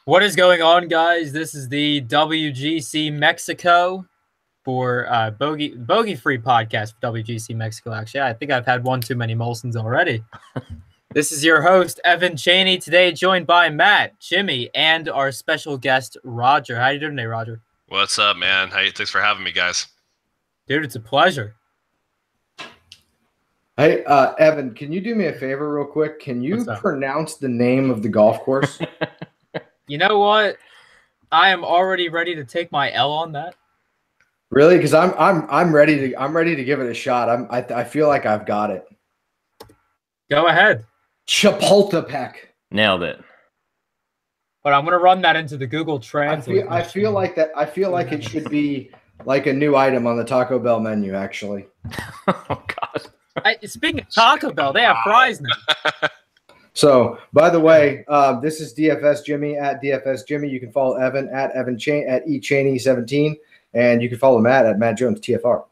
What is going on, guys? This is the WGC Mexico for Bogey Free podcast for WGC Mexico. Actually, I think I've had one too many Molsons already. This is your host, Evan Cheney, today joined by Matt, Jimmy, and our special guest, Roger. How you doing today, Roger? What's up, man? Hey, thanks for having me, guys. Dude, it's a pleasure. Hey, Evan, can you do me a favor real quick? Can you pronounce the name of the golf course? You know what? I am already ready to take my L on that. Really? Because I'm ready to give it a shot. I feel like I've got it. Go ahead. Chapultepec. Nailed it. But I'm gonna run that into the Google Translate. I feel like it should be like a new item on the Taco Bell menu, actually. Oh God. Speaking of Taco Bell, they have fries now. So, by the way, this is DFS Jimmy at DFS Jimmy. You can follow Evan at Evan Chain at eChaney17, and you can follow Matt at Matt Jones TFR.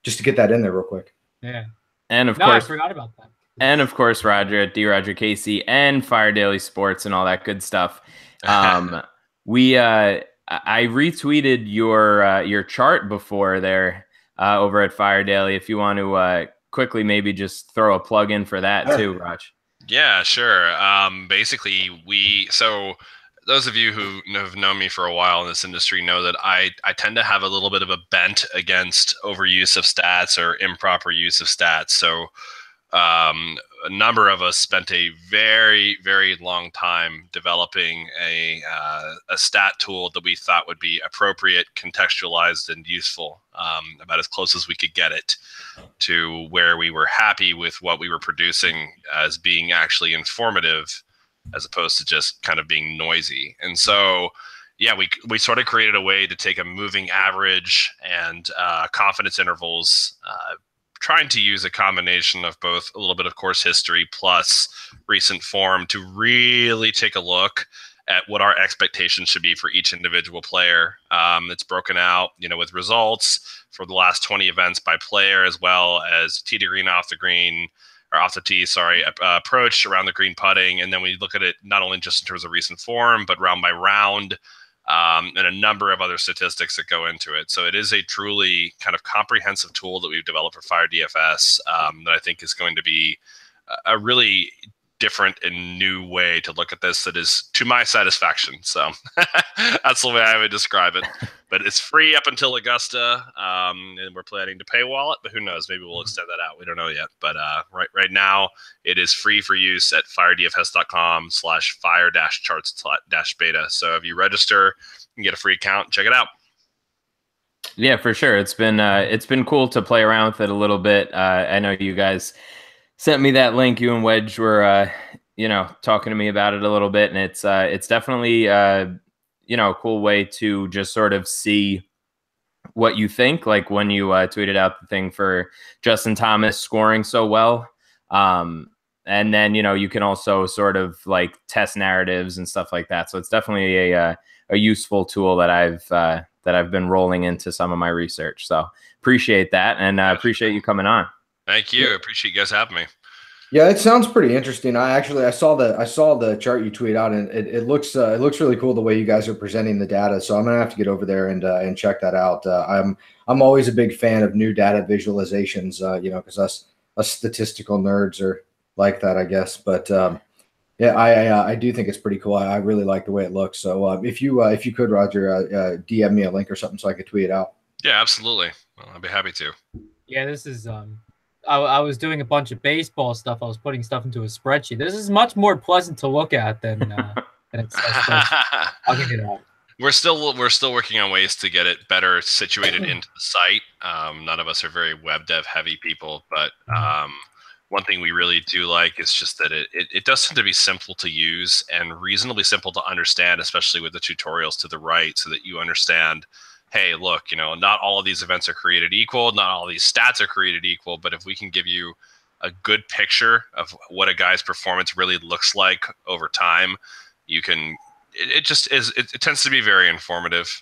Just to get that in there real quick. Yeah. And of course, I forgot about that. And of course, Roger at DRogerKC and Fire Daily Sports and all that good stuff. I retweeted your chart before there over at Fire Daily. If you want to quickly maybe just throw a plug in for that too, Raj. Yeah, sure. Basically, so those of you who have known me for a while in this industry know that I tend to have a little bit of a bent against overuse of stats or improper use of stats. So a number of us spent a very, very long time developing a stat tool that we thought would be appropriate, contextualized, and useful, about as close as we could get it to where we were happy with what we were producing as being actually informative, as opposed to just kind of being noisy. And so, yeah, we sort of created a way to take a moving average and confidence intervals, trying to use a combination of both a little bit of course history plus recent form to really take a look at what our expectations should be for each individual player. It's broken out, with results for the last 20 events by player, as well as tee to green, off the green, or off the tee, approach, around the green, putting. And then we look at it not only just in terms of recent form, but round by round, and a number of other statistics that go into it. So it is a truly kind of comprehensive tool that we've developed for Fire DFS that I think is going to be a really different and new way to look at this that is to my satisfaction. So that's the way I would describe it. But it's free up until Augusta, and we're planning to paywall it, but who knows? Maybe we'll extend that out. We don't know yet. But right now, it is free for use at firedfs.com/fire-charts-beta. So if you register, you can get a free account. Check it out. Yeah, for sure. It's been cool to play around with it a little bit. I know you guys sent me that link. You and Wedge were, talking to me about it a little bit, and it's definitely a cool way to just sort of see what you think. Like when you tweeted out the thing for Justin Thomas scoring so well, and then you can also sort of like test narratives and stuff like that. So it's definitely a useful tool that I've been rolling into some of my research. So appreciate that, and appreciate you coming on. Thank you. I appreciate you guys having me. Yeah, it sounds pretty interesting. I saw the chart you tweet out, and it looks really cool the way you guys are presenting the data. So I'm gonna have to get over there and check that out. I'm always a big fan of new data visualizations, because us statistical nerds are like that, I guess. But yeah, I do think it's pretty cool. I really like the way it looks. So if you could, Roger, DM me a link or something so I could tweet it out. Yeah, absolutely. Well, I'd be happy to. Yeah, this is I was doing a bunch of baseball stuff. I was putting stuff into a spreadsheet. This is much more pleasant to look at than it's I'll give you that. We're still working on ways to get it better situated into the site. None of us are very web dev heavy people, but one thing we really do like is just that it does seem to be simple to use and reasonably simple to understand, especially with the tutorials to the right, so that you understand, hey, look, not all of these events are created equal. Not all of these stats are created equal. But if we can give you a good picture of what a guy's performance really looks like over time, you can. It tends to be very informative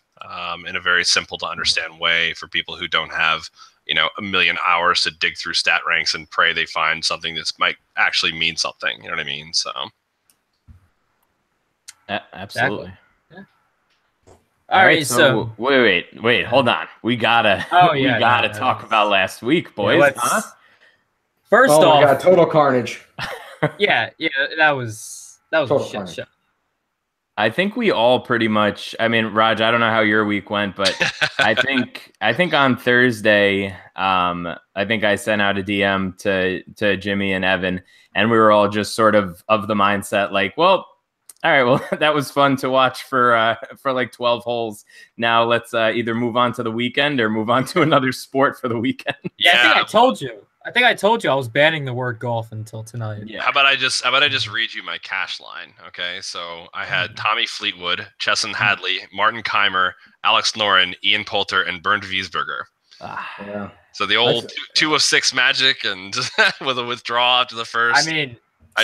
in a very simple to understand way for people who don't have a million hours to dig through stat ranks and pray they find something that might actually mean something. You know what I mean? So Absolutely. Yeah. All right, so wait, hold on. We gotta talk about last week, boys. Yeah, First oh my off, God, total carnage. yeah, that was Total a shit carnage. show. I think we all pretty much. I mean, Raj, I don't know how your week went, but I think on Thursday, I think I sent out a DM to Jimmy and Evan, and we were all just sort of the mindset like, well, all right, well, that was fun to watch for like 12 holes. Now let's either move on to the weekend or move on to another sport for the weekend. Yeah, I think I told you I was banning the word golf until tonight. Yeah. How about I just read you my cash line? Okay, so I had Tommy Fleetwood, Chesson Hadley, Martin Keimer, Alex Noren, Ian Poulter, and Bernd Wiesberger. Yeah. So the old 2 of 6 magic and with a withdrawal after the first. I mean, I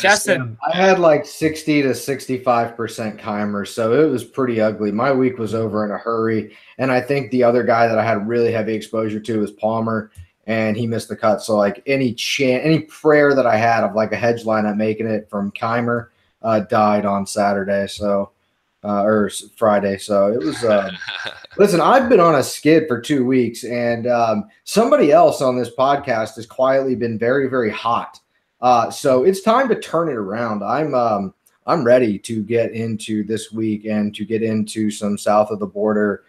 had like 60 to 65% Keimer, so it was pretty ugly. My week was over in a hurry, and I think the other guy that I had really heavy exposure to was Palmer, and he missed the cut. So like any prayer that I had of like a hedge lineup making it from Keimer died on Saturday, or Friday. So it was. Listen, I've been on a skid for 2 weeks, and somebody else on this podcast has quietly been very, very hot. So it's time to turn it around. I'm ready to get into this week and to get into some south of the border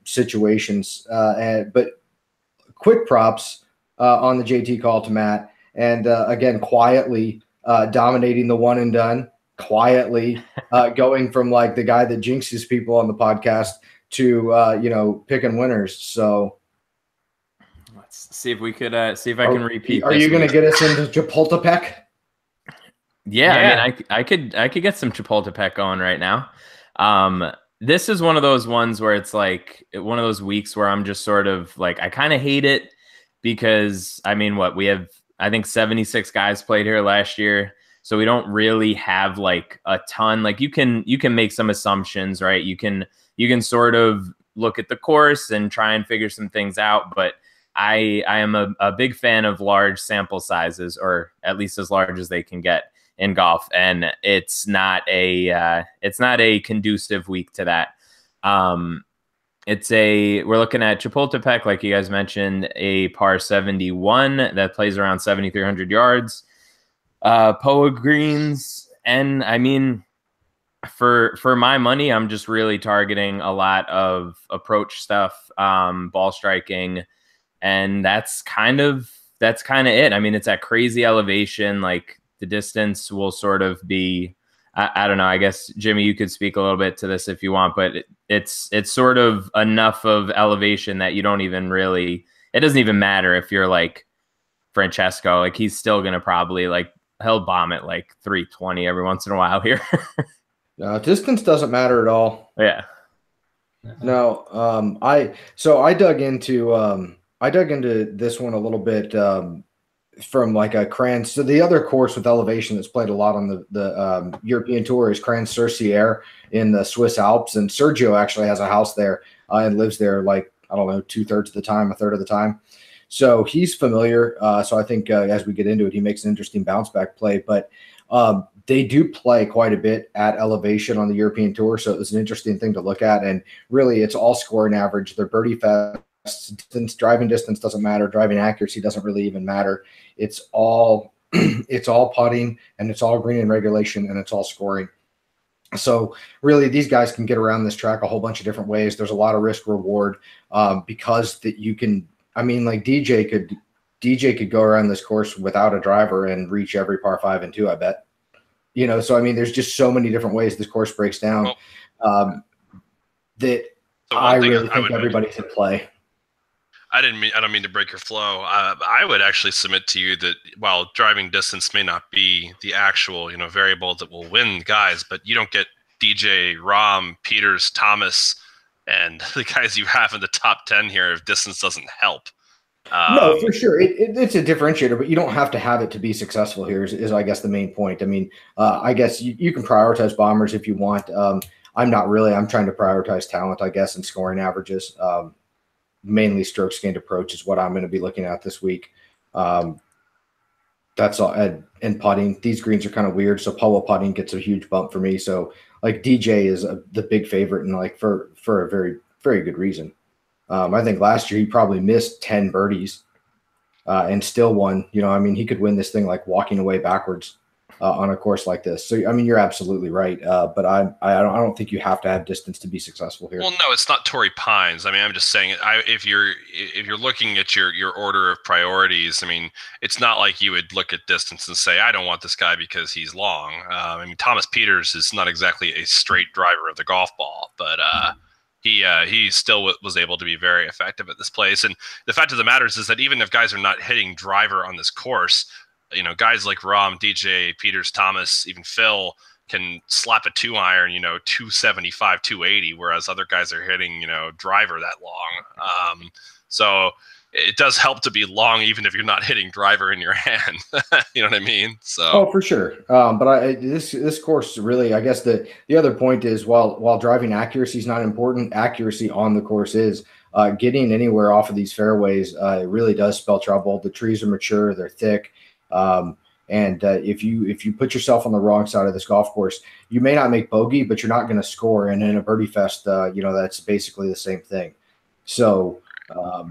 situations. But quick props on the JT call to Matt, and again, quietly dominating the one and done, quietly going from like the guy that jinxes people on the podcast to picking winners. So let's see if we could see if I can repeat. Are you going to get us into Chapultepec? Yeah, I mean, I could get some Chapultepec going right now. This is one of those ones where it's like one of those weeks where I'm just sort of like, I kind of hate it because I mean, we have, I think 76 guys played here last year. So we don't really have like a ton. Like you can make some assumptions, right? You can sort of look at the course and try and figure some things out. But I am a big fan of large sample sizes, or at least as large as they can get in golf. And it's not a conducive week to that. We're looking at Chapultepec, like you guys mentioned, a par 71 that plays around 7,300 yards. POA greens, and I mean, for my money, I'm just really targeting a lot of approach stuff, ball striking, and that's kind of it. I mean, it's at crazy elevation. Like the distance will sort of be, I don't know. I guess Jimmy, you could speak a little bit to this if you want, but it's sort of enough of elevation that you don't even really. It doesn't even matter if you're like Francesco. Like he's still gonna probably like. He'll bomb it like 320 every once in a while here. No, distance doesn't matter at all. Yeah. No, I dug into this one a little bit from like a Cran. So the other course with elevation that's played a lot on the European Tour is Cran-sur-Sierre in the Swiss Alps, and Sergio actually has a house there and lives there like, I don't know, 2/3 of the time, 1/3 of the time. So he's familiar. So I think as we get into it, he makes an interesting bounce back play. But they do play quite a bit at elevation on the European Tour. So it was an interesting thing to look at. And really, it's all scoring average. They're birdie fest. Driving distance doesn't matter. Driving accuracy doesn't really even matter. It's all putting, and it's all green in regulation, and it's all scoring. So really, these guys can get around this track a whole bunch of different ways. There's a lot of risk reward because that you can. I mean, like DJ could go around this course without a driver and reach every par 5 and 2, I bet. So I mean, there's just so many different ways this course breaks down that I really think everybody's in play. I don't mean to break your flow. I would actually submit to you that while driving distance may not be the actual, variable that will win guys, but you don't get DJ, Rahm, Peters, Thomas, and the guys you have in the top 10 here if distance doesn't help. No, for sure. It's a differentiator, but you don't have to have it to be successful here is I guess, the main point. I mean, I guess you can prioritize bombers if you want. I'm not really. I'm trying to prioritize talent, I guess, and scoring averages. Mainly strokes gained approach is what I'm going to be looking at this week. That's all. And putting, these greens are kind of weird. So Paula putting gets a huge bump for me. So like DJ is the big favorite, and like for a very, very good reason. I think last year he probably missed 10 birdies and still won. You know, I mean, he could win this thing like walking away backwards on a course like this. So I mean, you're absolutely right. But I don't think you have to have distance to be successful here. Well, no, it's not Torrey Pines. I mean, I'm just saying, if you're looking at your order of priorities, I mean, it's not like you would look at distance and say, I don't want this guy because he's long. I mean, Thomas Peters is not exactly a straight driver of the golf ball, but he still was able to be very effective at this place. And the fact of the matter is that even if guys are not hitting driver on this course, you know, guys like Rahm, DJ, Peters, Thomas, even Phil can slap a 2-iron, you know, 275, 280, whereas other guys are hitting, you know, driver that long. So it does help to be long, even if you're not hitting driver in your hand. You know what I mean? So. Oh, for sure. But this course really, I guess the other point is while driving accuracy is not important, accuracy on the course is. Getting anywhere off of these fairways it really does spell trouble. The trees are mature, they're thick. And if you put yourself on the wrong side of this golf course, you may not make bogey, but you're not going to score. And in a birdie fest, you know, that's basically the same thing. So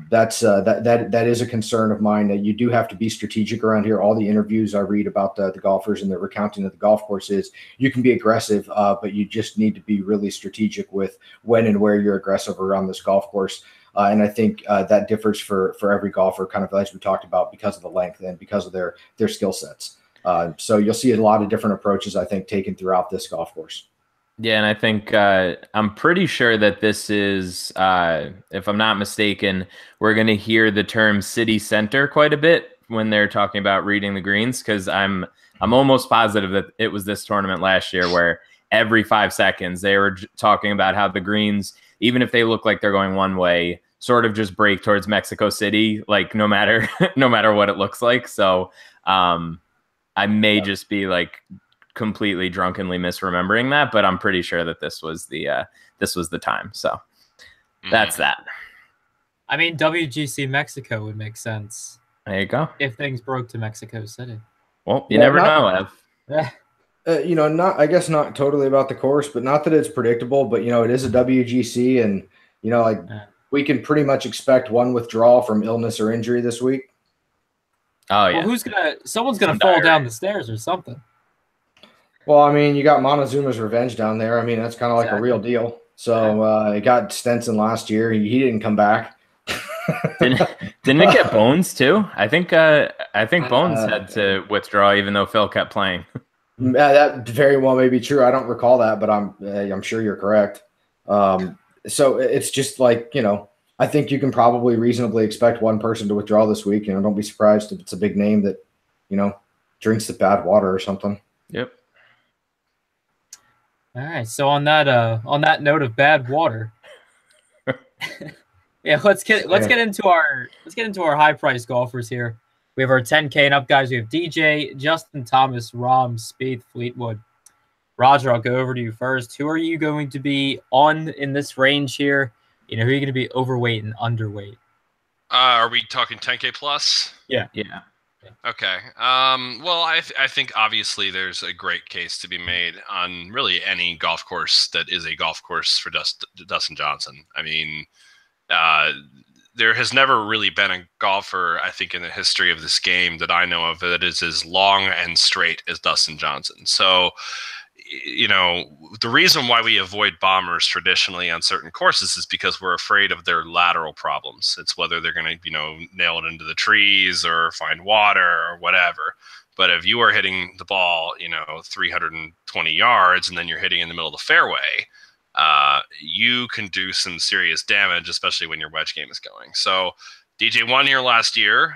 that is a concern of mine. That you do have to be strategic around here. All the interviews I read about the golfers and the recounting of the golf course is you can be aggressive, but you just need to be really strategic with when and where you're aggressive around this golf course. And I think that differs for every golfer, kind of as we talked about, because of the length and because of their skill sets. So you'll see a lot of different approaches, I think, taken throughout this golf course. Yeah, and I think I'm pretty sure that this is, if I'm not mistaken, we're going to hear the term city center quite a bit when they're talking about reading the greens, because I'm almost positive that it was this tournament last year where every 5 seconds they were talking about how the greens, even if they look like they're going one way, sort of just break towards Mexico City, like no matter what it looks like. So I may just be like completely drunkenly misremembering that, but I'm pretty sure that this was the time. So that's that. I mean, WGC Mexico would make sense. There you go. If things broke to Mexico City. Well, you never know, Ev. Yeah. You know, I guess not totally about the course, but not that it's predictable, but, you know, it is a WGC, and, you know, like we can pretty much expect one withdrawal from illness or injury this week. Oh, yeah. Well, someone's going to fall down the stairs or something. Well, I mean, you got Montezuma's revenge down there. I mean, that's kind of like a real deal. So it got Stenson last year. He didn't come back. Didn't it get Bones too? I think Bones had to withdraw even though Phil kept playing. That very well may be true. I don't recall that, but I'm sure you're correct. So it's just like, you know, I think you can probably reasonably expect one person to withdraw this week. You know, don't be surprised if it's a big name that, you know, drinks the bad water or something. Yep. All right. So on that note of bad water, yeah, let's get into our high price golfers here. We have our 10K and up guys. We have DJ, Justin Thomas, Rahm, Spieth, Fleetwood. Roger, I'll go over to you first. Who are you going to be on in this range here? You know, who are you going to be overweight and underweight? Are we talking 10K plus? Yeah. Okay. Well, I think obviously there's a great case to be made on really any golf course that is a golf course for Dustin Johnson. I mean, there has never really been a golfer, I think, in the history of this game that I know of that is as long and straight as Dustin Johnson. So, you know, the reason why we avoid bombers traditionally on certain courses is because we're afraid of their lateral problems. It's whether they're going to, you know, nail it into the trees or find water or whatever. But if you are hitting the ball, you know, 320 yards and then you're hitting in the middle of the fairway, you can do some serious damage, especially when your wedge game is going. So DJ won here last year.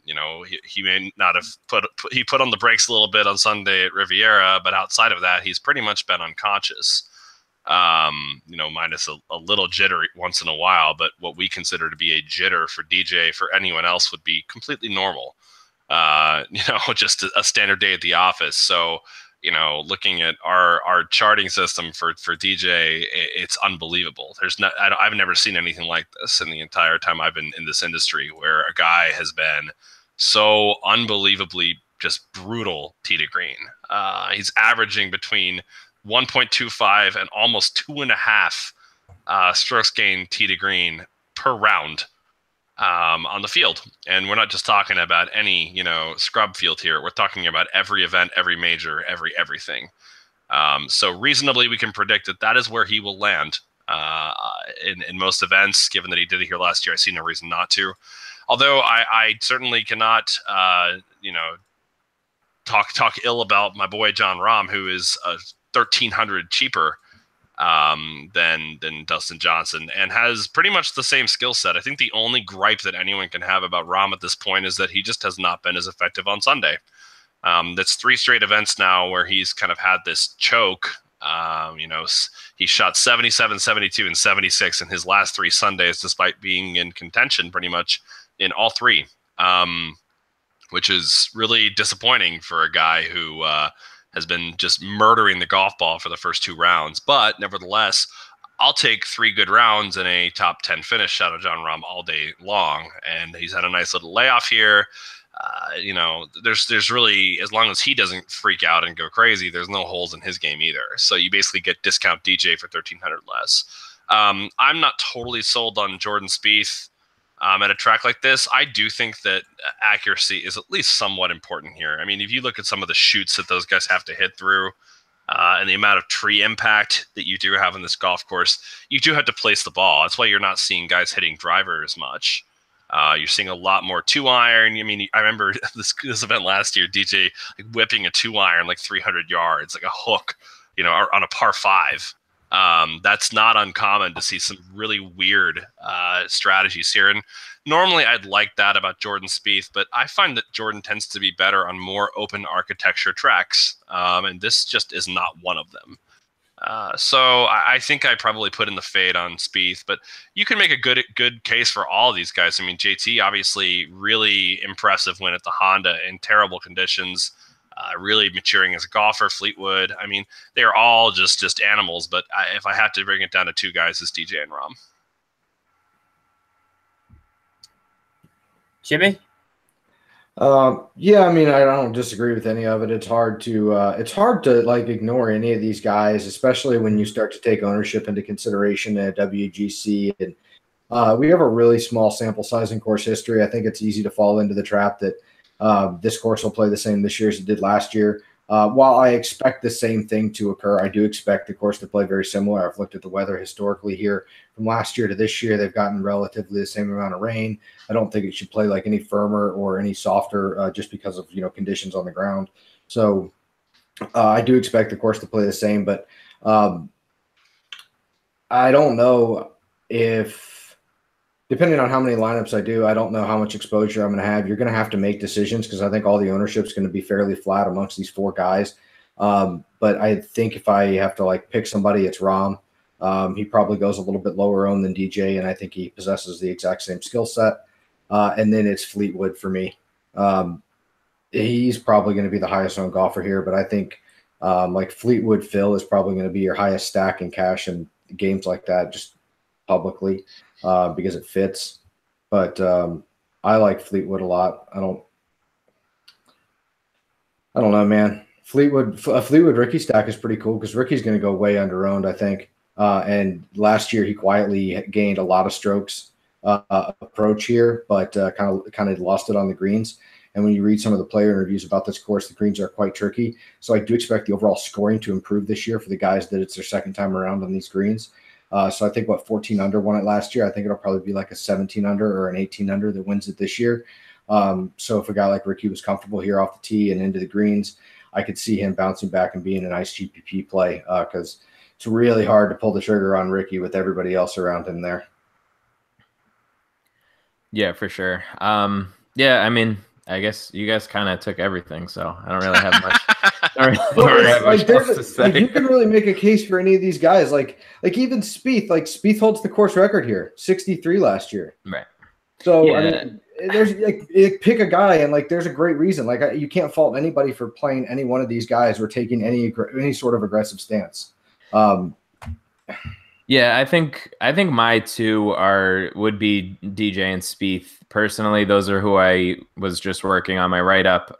You know, he may not have put on the brakes a little bit on Sunday at Riviera, but outside of that, he's pretty much been unconscious. You know, minus a little jitter once in a while, but what we consider to be a jitter for DJ for anyone else would be completely normal. You know, just a standard day at the office. So, you know, looking at our charting system for DJ, it's unbelievable. I've never seen anything like this in the entire time I've been in this industry, where a guy has been so unbelievably just brutal tee to green. He's averaging between 1.25 and almost 2.5 strokes gained tee to green per round on the field. And we're not just talking about any, scrub field here. We're talking about every event, every major, everything. So reasonably, we can predict that is where he will land in most events. Given that he did it here last year, I see no reason not to. Although I certainly cannot, talk ill about my boy Jon Rahm, who is 1,300 cheaper than Dustin Johnson and has pretty much the same skill set. I think the only gripe that anyone can have about Rahm at this point is that he just has not been as effective on Sunday. That's 3 straight events now where he's kind of had this choke. He shot 77, 72, and 76 in his last 3 Sundays, despite being in contention pretty much in all 3, which is really disappointing for a guy who has been just murdering the golf ball for the first 2 rounds. But nevertheless, I'll take 3 good rounds and a top 10 finish out of Jon Rahm all day long. And he's had a nice little layoff here. There's really, as long as he doesn't freak out and go crazy, there's no holes in his game either. So you basically get discount DJ for 1,300 less. I'm not totally sold on Jordan Spieth at a track like this. I do think that accuracy is at least somewhat important here. I mean, if you look at some of the shoots that those guys have to hit through and the amount of tree impact that you do have in this golf course, you do have to place the ball. That's why you're not seeing guys hitting driver as much. You're seeing a lot more 2-iron. I mean, I remember this event last year, DJ whipping a 2-iron like 300 yards, like a hook, on a par 5. That's not uncommon to see some really weird strategies here. And normally I'd like that about Jordan Spieth, but I find that Jordan tends to be better on more open architecture tracks. And this just is not one of them. So I think I probably put in the fade on Spieth, but you can make a good case for all of these guys. I mean, JT obviously really impressive win at the Honda in terrible conditions, really maturing as a golfer. Fleetwood, I mean, they are all just animals. But if I have to bring it down to 2 guys, it's DJ and Rahm. Jimmy? Yeah, I mean, I don't disagree with any of it. It's hard to like ignore any of these guys, especially when you start to take ownership into consideration at WGC. And we have a really small sample size in course history. I think it's easy to fall into the trap that this course will play the same this year as it did last year. While I expect the same thing to occur, I do expect the course to play very similar. I've looked at the weather historically here from last year to this year. They've gotten relatively the same amount of rain. I don't think it should play like any firmer or any softer just because of, conditions on the ground. So I do expect the course to play the same, but I don't know if, depending on how many lineups I do, I don't know how much exposure I'm going to have. You're going to have to make decisions because I think all the ownership is going to be fairly flat amongst these 4 guys. But I think if I have to pick somebody, it's Rahm. He probably goes a little bit lower owned than DJ, and I think he possesses the exact same skill set. And then it's Fleetwood for me. He's probably going to be the highest owned golfer here, but I think Fleetwood Phil is probably going to be your highest stack in cash and games like that, just publicly. Because it fits, but I like Fleetwood a lot. I don't know, man. Fleetwood Ricky stack is pretty cool because Ricky's going to go way under owned, I think. And last year he quietly gained a lot of strokes approach here, but kind of lost it on the greens. And when you read some of the player interviews about this course, the greens are quite tricky. So I do expect the overall scoring to improve this year for the guys that it's their second time around on these greens. So I think 14 under won it last year. I think it'll probably be like a 17 under or an 18 under that wins it this year. So if a guy like Ricky was comfortable here off the tee and into the greens, I could see him bouncing back and being a nice GPP play because it's really hard to pull the trigger on Ricky with everybody else around him there. Yeah, for sure. Yeah, I mean, I guess you guys kind of took everything, so I don't really have much. You can really make a case for any of these guys, like even Spieth. Spieth holds the course record here, 63 last year. Right. So yeah. I mean, there's pick a guy, and there's a great reason. You can't fault anybody for playing any one of these guys or taking any sort of aggressive stance. Yeah, I think my two would be DJ and Spieth. Personally, those are who I was just working on my write up.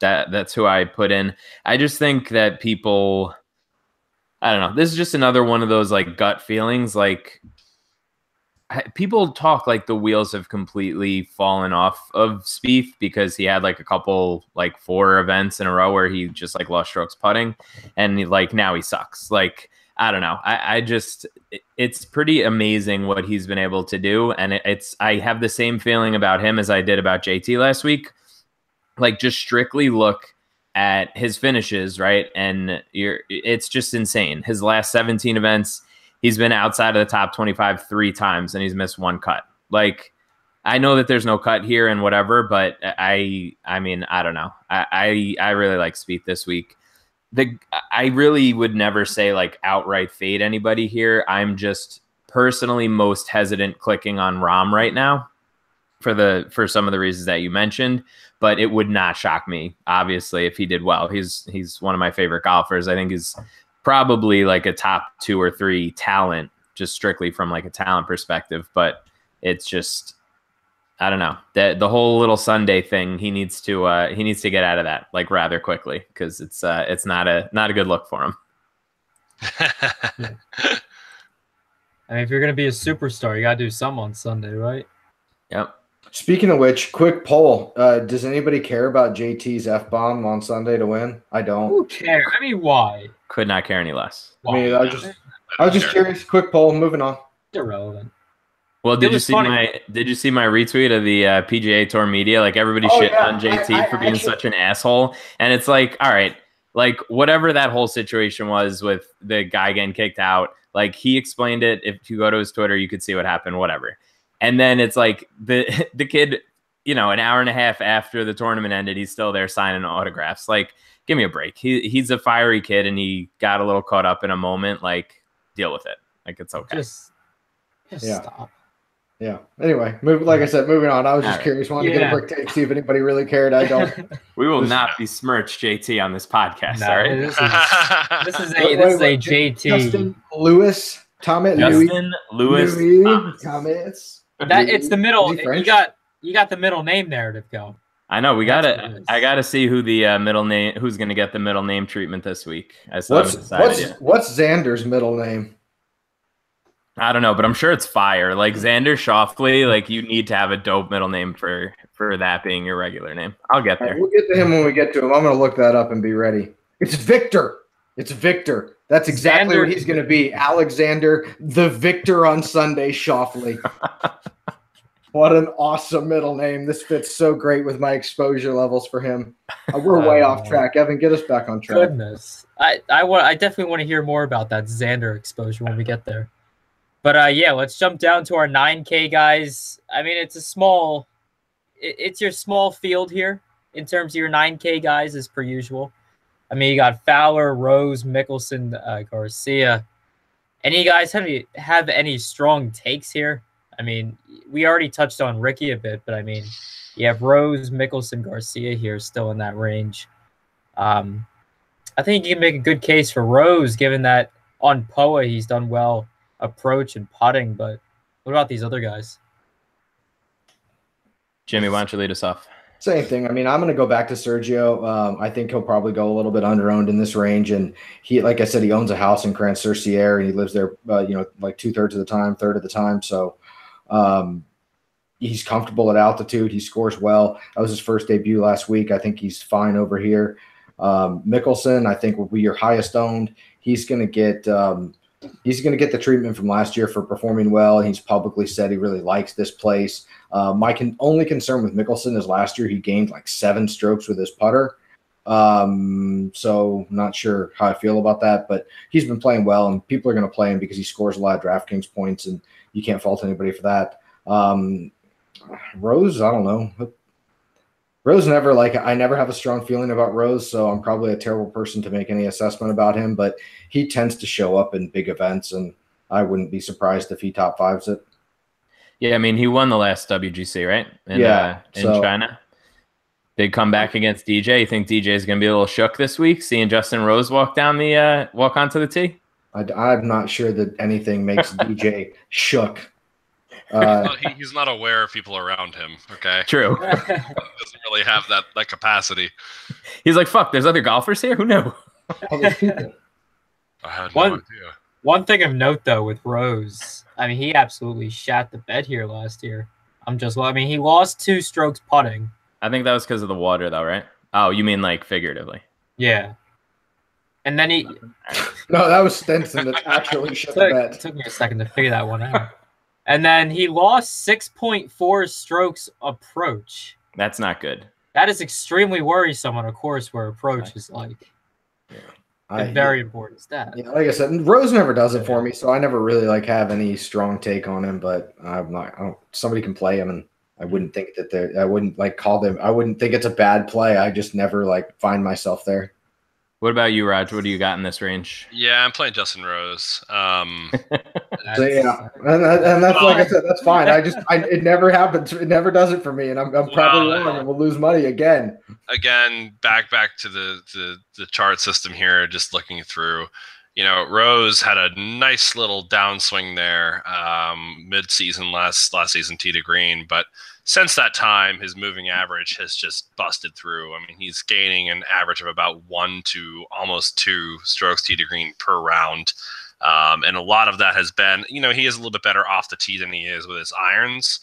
That's who I put in. I just think that people, I don't know. This is just another one of those like gut feelings. Like people talk like the wheels have completely fallen off of Spieth because he had like a couple like 4 events in a row where he just like lost strokes putting, and like now he sucks. Like I don't know. I just it's pretty amazing what he's been able to do, and I have the same feeling about him as I did about JT last week. Like just strictly look at his finishes, right? And it's just insane. His last 17 events, he's been outside of the top 25 3 times, and he's missed 1 cut. Like, I know that there's no cut here and whatever, but I mean, I don't know. I really like Spieth this week. I really would never say like outright fade anybody here. I'm just personally most hesitant clicking on Rahm right now for some of the reasons that you mentioned, but it would not shock me, obviously, if he did well. He's one of my favorite golfers. I think he's probably like a top 2 or 3 talent, just strictly from like a talent perspective. But it's just, I don't know, the whole little Sunday thing. He needs to get out of that like rather quickly, because it's not a good look for him. Yeah. I mean, if you're gonna be a superstar, you gotta do some on Sunday, right? Yep. Speaking of which, quick poll: does anybody care about JT's F-bomb on Sunday to win? I don't. Who cares? I mean, why? Could not care any less. I mean, I was just curious. Quick poll. Moving on. It's irrelevant. Well, did you see my retweet of the PGA Tour media? Like everybody shit on JT for being such an asshole, and it's like, all right, like whatever that whole situation was with the guy getting kicked out, like he explained it. If you go to his Twitter, you could see what happened. Whatever. And then it's like the kid, you know, an hour and a half after the tournament ended, he's still there signing autographs. Like, give me a break. He's a fiery kid, and he got a little caught up in a moment. Like, deal with it. Like, it's okay. Just stop. Yeah. Anyway, like I said, moving on. I was just curious. Wanted to get a quick take, see if anybody really cared. I don't. We will not besmirch JT on this podcast. All right. This is a JT. Justin Lewis. Justin Lewis Thomas. It's the middle. You got the middle name narrative going. I know. I gotta see who the middle name, who's gonna get the middle name treatment this week. What's Xander's middle name? I don't know, but I'm sure it's fire. Like Xander Schauffele, like you need to have a dope middle name for that being your regular name. I'll get there. We'll get to him when we get to him. I'm gonna look that up and be ready. It's Victor. It's Victor. That's exactly what he's going to be. Alexander the Victor on Sunday, Schauffele. What an awesome middle name. This fits so great with my exposure levels for him. We're way off track. Evan, get us back on track. Goodness. I definitely want to hear more about that Xander exposure when we get there. But yeah, let's jump down to our 9K guys. I mean, it's your small field here in terms of your 9K guys as per usual. I mean, you got Fowler, Rose, Mickelson, Garcia. Any guys have any strong takes here? I mean, we already touched on Ricky a bit, but I mean, you have Rose, Mickelson, Garcia here still in that range. I think you can make a good case for Rose, given that on POA he's done well approach and putting. But what about these other guys? Jimmy, why don't you lead us off? Same thing. I mean, I'm going to go back to Sergio. I think he'll probably go a little bit under-owned in this range. And he, like I said, he owns a house in Grand-sur-Sierre, and he lives there, like 2/3 of the time, 1/3 of the time. So he's comfortable at altitude. He scores well. That was his first debut last week. I think he's fine over here. Mickelson, I think, will be your highest owned. He's going to get the treatment from last year for performing well. He's publicly said he really likes this place. My only concern with Mickelson is last year he gained like 7 strokes with his putter. So not sure how I feel about that, but he's been playing well, and people are going to play him because he scores a lot of DraftKings points, and you can't fault anybody for that. Rose, I don't know. Rose I never have a strong feeling about Rose, so I'm probably a terrible person to make any assessment about him, but he tends to show up in big events, and I wouldn't be surprised if he top fives it. Yeah, I mean, he won the last WGC, right? In China. Big comeback against DJ. You think DJ is going to be a little shook this week, seeing Justin Rose walk onto the tee? I'm not sure that anything makes DJ shook. He's not aware of people around him. Okay, True. Doesn't really have that capacity. He's like, fuck, there's other golfers here? Who knew? Other people. I had no idea. One thing of note, though, with Rose, I mean, he absolutely shat the bed here last year. He lost 2 strokes putting. I think that was because of the water, though, right? Oh, you mean like figuratively? Yeah. And then he... No, that was Stenson that actually shit the bed. It took me a second to figure that one out. And then he lost 6.4 strokes approach. That's not good. That is extremely worrisome on a course where approach is like a very important stat. Yeah, like I said, Rose never does it for me, so I never really like have any strong take on him. But somebody can play him, and I wouldn't think that I wouldn't like call them. I wouldn't think it's a bad play. I just never like find myself there. What about you, Raj? What do you got in this range? Yeah, I'm playing Justin Rose. So yeah, and that's like I said, that's fine. It never happens. It never does it for me, and I'm probably wrong, and we'll lose money again. Again, back to the chart system here. Just looking through, Rose had a nice little downswing there mid-season last season, tee to green, but since that time, his moving average has just busted through. I mean, he's gaining an average of about 1 to almost 2 strokes tee to green per round. And a lot of that has been, he is a little bit better off the tee than he is with his irons,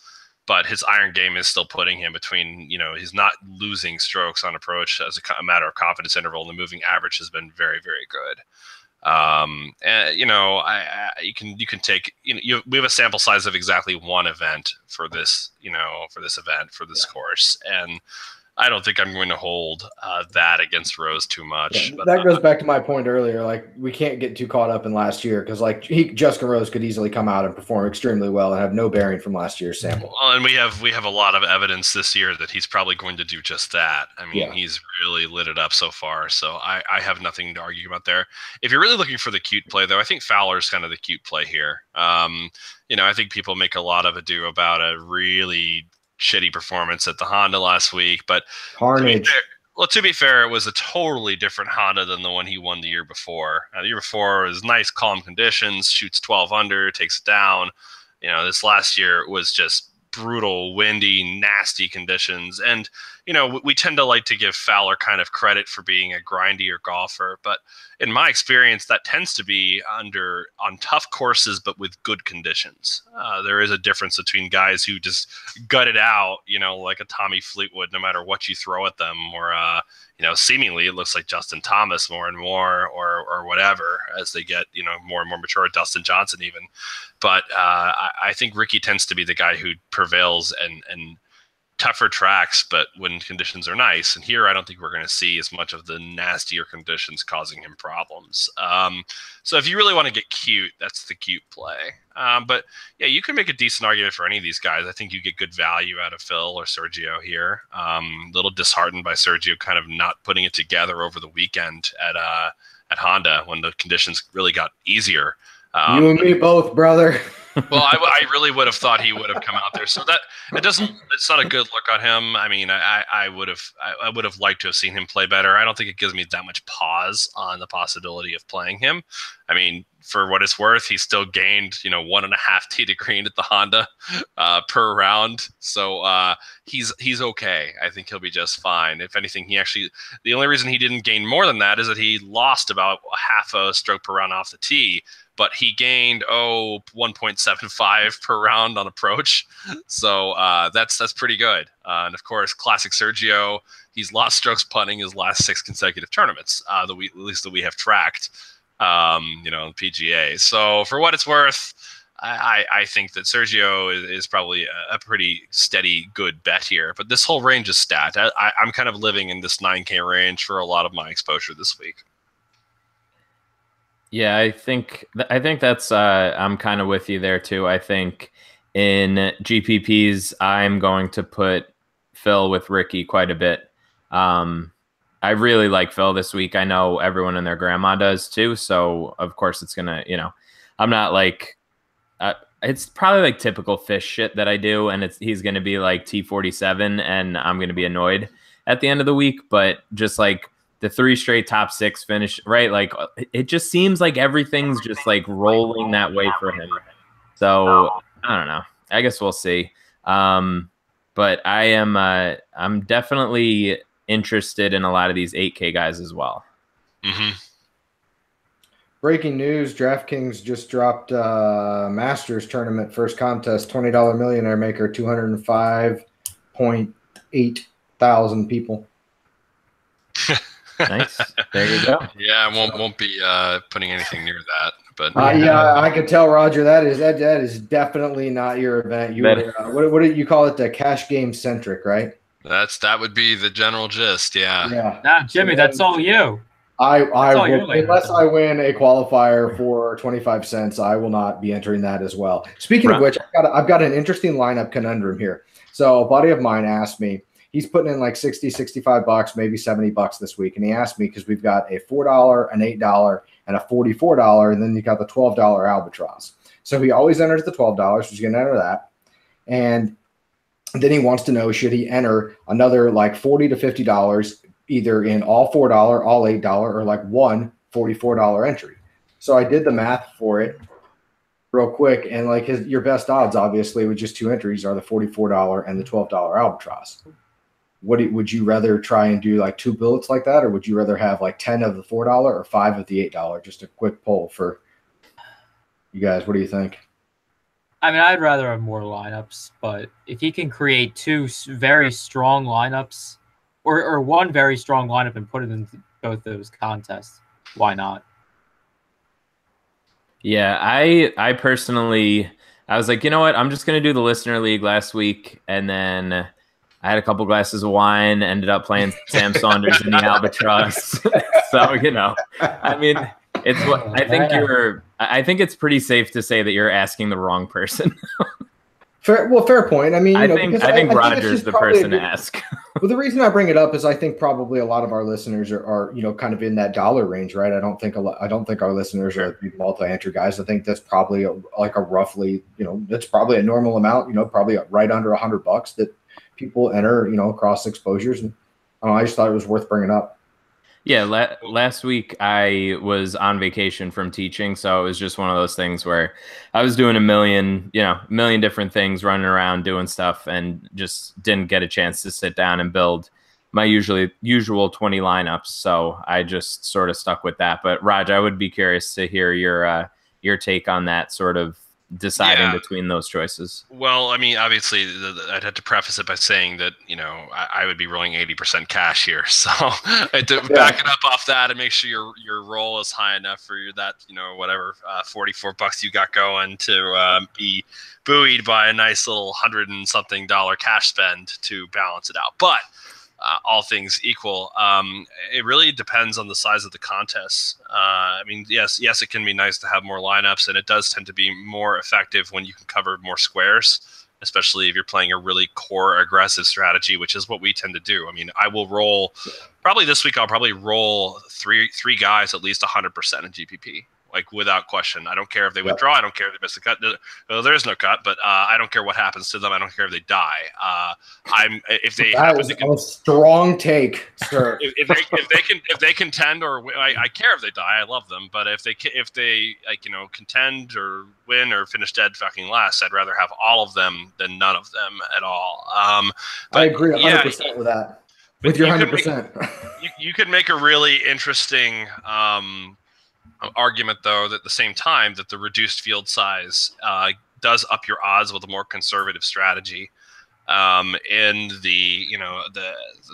but his iron game is still putting him between, he's not losing strokes on approach as a matter of confidence interval. And the moving average has been very, very good. And you can take, we have a sample size of exactly one event for this, for this course. And I don't think I'm going to hold that against Rose too much. Yeah, but, that goes back to my point earlier. Like, we can't get too caught up in last year because, like, Justin Rose could easily come out and perform extremely well and have no bearing from last year's sample. Well, and we have a lot of evidence this year that he's probably going to do just that. I mean, He's really lit it up so far. So I have nothing to argue about there. If you're really looking for the cute play, though, I think Fowler's kind of the cute play here. I think people make a lot of ado about a really shitty performance at the Honda last week, but carnage. To be fair, it was a totally different Honda than the one he won the year before. The year before was nice, calm conditions, shoots 12 under, takes it down. This last year was just brutal, windy, nasty conditions. And, we tend to like to give Fowler kind of credit for being a grindier golfer. But in my experience, that tends to be on tough courses, but with good conditions. There is a difference between guys who just gut it out, like a Tommy Fleetwood, no matter what you throw at them, or, seemingly it looks like Justin Thomas more and more, or whatever, as they get, more and more mature, Dustin Johnson even. But I think Ricky tends to be the guy who prevails and tougher tracks, but when conditions are nice. And here I don't think we're going to see as much of the nastier conditions causing him problems. So if you really want to get cute, that's the cute play. But yeah, you can make a decent argument for any of these guys. I think you get good value out of Phil or Sergio here. A little disheartened by Sergio kind of not putting it together over the weekend at Honda when the conditions really got easier. You and me both, brother. Well, I really would have thought he would have come out there. So that it's not a good look on him. I mean, I would have liked to have seen him play better. I don't think it gives me that much pause on the possibility of playing him. I mean, for what it's worth, he still gained, 1.5 tee to green at the Honda per round. So he's okay. I think he'll be just fine. If anything, the only reason he didn't gain more than that is that he lost about half a stroke per round off the tee. But he gained 1.75 per round on approach, so that's pretty good. And of course, classic Sergio, he's lost strokes putting his last 6 consecutive tournaments, at least that we have tracked, on PGA. So for what it's worth, I think that Sergio is probably a pretty steady, good bet here. But this whole range is stacked. I'm kind of living in this 9K range for a lot of my exposure this week. Yeah, I think that's I'm kind of with you there too. I think in GPPs, I'm going to put Phil with Ricky quite a bit. I really like Phil this week. I know everyone and their grandma does too. So of course it's gonna, I'm not like, it's probably like typical fish shit that I do, and he's gonna be like T47, and I'm gonna be annoyed at the end of the week. But just like the 3 straight top 6 finish, right? Like it just seems like everything's just like rolling that way for him. So I don't know. I guess we'll see. But I'm definitely interested in a lot of these 8K guys as well. Mm-hmm. Breaking news: DraftKings just dropped Masters tournament first contest, $20 millionaire maker, 205.8 thousand people. Nice. There you go. Yeah, I won't be putting anything near that. But yeah, I could tell, Roger. That is definitely not your event. You what do you call it? The cash game centric, right? That would be the general gist. Yeah. Yeah. Nah, Jimmy, that's all you. Unless I win a qualifier for 25 cents, I will not be entering that as well. Speaking of which, I've got an interesting lineup conundrum here. So a buddy of mine asked me, he's putting in like 60, 65 bucks, maybe 70 bucks this week. And he asked me, because we've got a $4, an $8, and a $44, and then you got the $12 albatross. So he always enters the $12, so he's going to enter that. And then he wants to know, should he enter another like $40 to $50 either in all $4, all $8, or like one $44 entry. So I did the math for it real quick, and like your best odds, obviously, with just 2 entries are the $44 and the $12 albatross. Would you rather try and do like 2 billets like that, or would you rather have like 10 of the $4 or 5 of the $8? Just a quick poll for you guys. What do you think? I mean, I'd rather have more lineups, but if he can create 2 very strong lineups, or one very strong lineup and put it in both those contests, why not? Yeah, I personally, I was like, you know what? I'm just going to do the listener league last week. And then I had a couple glasses of wine, ended up playing Sam Saunders in the albatross. So, you know, I mean, it's what I think it's pretty safe to say that you're asking the wrong person. Fair point. I mean, I think Roger's the person to ask. Well, the reason I bring it up is I think probably a lot of our listeners are kind of in that dollar range, right? I don't think our listeners are multi-entry guys. I think that's probably a roughly, that's probably a normal amount, probably right under $100 that people enter, across exposures. And I just thought it was worth bringing up. Yeah, last week I was on vacation from teaching, so it was just one of those things where I was doing a million different things, running around doing stuff, and just didn't get a chance to sit down and build my usual 20 lineups. So I just sort of stuck with that. But Raj, I would be curious to hear your take on that, sort of deciding between those choices. Well, I mean, obviously, I'd have to preface it by saying that I would be rolling 80% cash here, so to back it up off that and make sure your roll is high enough for that whatever $44 you got going to be buoyed by a nice little $100 and something cash spend to balance it out. But all things equal, it really depends on the size of the contest. I mean, yes, it can be nice to have more lineups, and it does tend to be more effective when you can cover more squares, especially if you're playing a really core aggressive strategy, which is what we tend to do. I mean, I will roll probably this week. I'll probably roll three guys at least 100% in GPP. Like, without question. I don't care if they withdraw. I don't care if they miss a cut. Well, there is no cut, but I don't care what happens to them. I don't care if they die. That is a strong take, sir. if they contend, or I care if they die. I love them, but if they contend or win or finish dead fucking last, I'd rather have all of them than none of them at all. But I agree 100% with that. With your 100%, you could make a really interesting argument, though, that at the same time that the reduced field size does up your odds with a more conservative strategy in the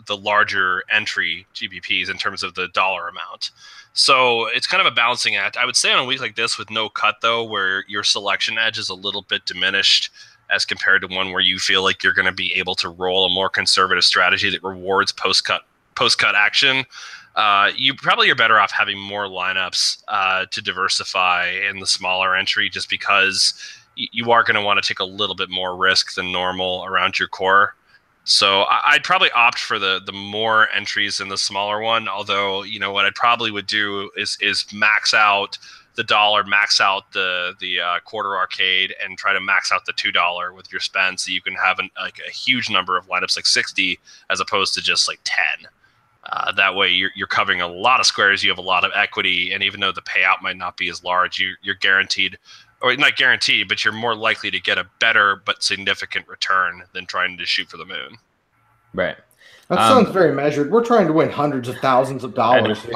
larger entry GPPs in terms of the dollar amount. So it's kind of a balancing act. I would say on a week like this with no cut, though, where your selection edge is a little bit diminished as compared to one where you feel like you're going to be able to roll a more conservative strategy that rewards post-cut action. You probably are better off having more lineups to diversify in the smaller entry, just because you are going to want to take a little bit more risk than normal around your core. So I'd probably opt for the more entries in the smaller one. Although, what I probably would do is max out the dollar, max out the quarter arcade, and try to max out the $2 with your spend, so you can have a huge number of lineups, like 60, as opposed to just like 10. That way, you're covering a lot of squares. You have a lot of equity, and even though the payout might not be as large, you're guaranteed, or not guaranteed, but you're more likely to get a better but significant return than trying to shoot for the moon. Right. That sounds very measured. We're trying to win hundreds of thousands of dollars here.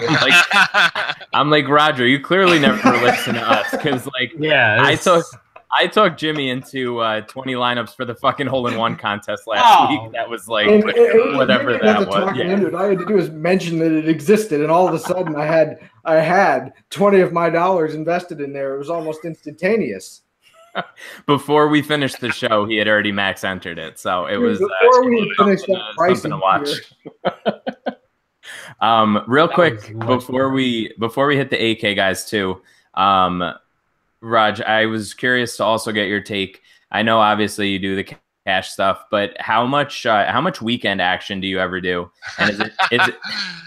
I'm like, Roger, you clearly never listen to us because, like, yeah, I took Jimmy into 20 lineups for the fucking hole-in-one contest last week. That was like whatever that was. Yeah. All I had to do was mention that it existed, and all of a sudden I had 20 of my dollars invested in there. It was almost instantaneous. Before we finished the show, he had already max entered it, so it was something to watch. Real quick before we hit the 8K guys too, Raj, I was curious to also get your take. I know obviously you do the cash stuff, but how much weekend action do you ever do? And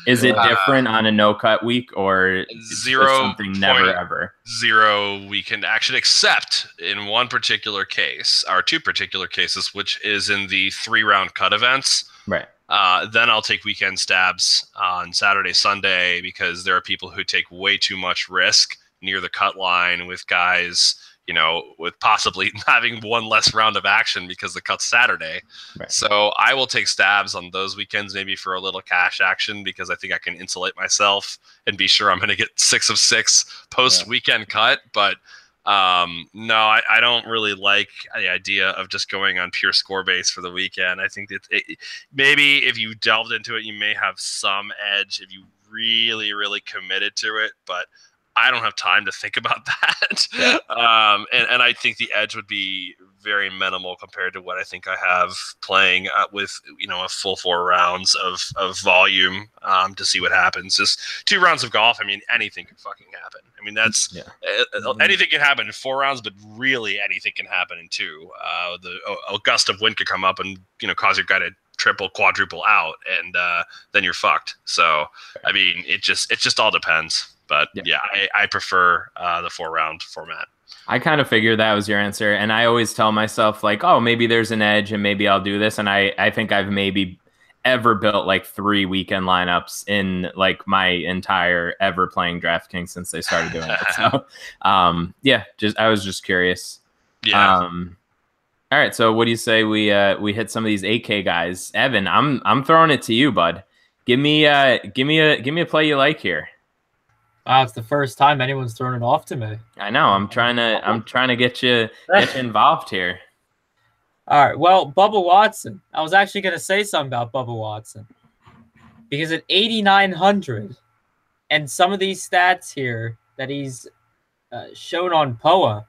is it different on a no cut week, or something never ever? 0 weekend action, except in one particular case, or 2 particular cases, which is in the 3-round cut events. Right. Then I'll take weekend stabs on Saturday, Sunday, because there are people who take way too much risk near the cut line with guys, you know, with possibly having one less round of action because the cut's Saturday. Right. So I will take stabs on those weekends, maybe for a little cash action, because I think I can insulate myself and be sure I'm going to get 6 of 6 post weekend cut. But no, I don't really like the idea of just going on pure score base for the weekend. I think that maybe if you delved into it, you may have some edge if you really, really committed to it, but I don't have time to think about that. And I think the edge would be very minimal compared to what I think I have playing with, you know, a full 4 rounds of volume to see what happens. Just 2 rounds of golf. I mean, anything can fucking happen. I mean, that's anything can happen in 4 rounds, but really anything can happen in 2. A gust of wind could come up and, you know, cause your guy to triple, quadruple out, and then you're fucked. So, I mean, it just all depends. But yeah, I prefer the 4-round format. I kind of figured that was your answer. And I always tell myself, like, oh, maybe there's an edge and maybe I'll do this. And I think I've maybe ever built like 3 weekend lineups in like my entire ever playing DraftKings since they started doing it. So I was just curious. Yeah. All right. So what do you say we hit some of these 8K guys? Evan, I'm throwing it to you, bud. Give me a play you like here. Wow, it's the first time anyone's thrown it off to me. I know. I'm trying to get you involved here. All right. Well, Bubba Watson. I was actually going to say something about Bubba Watson because at 8,900 and some of these stats here that he's shown on POA,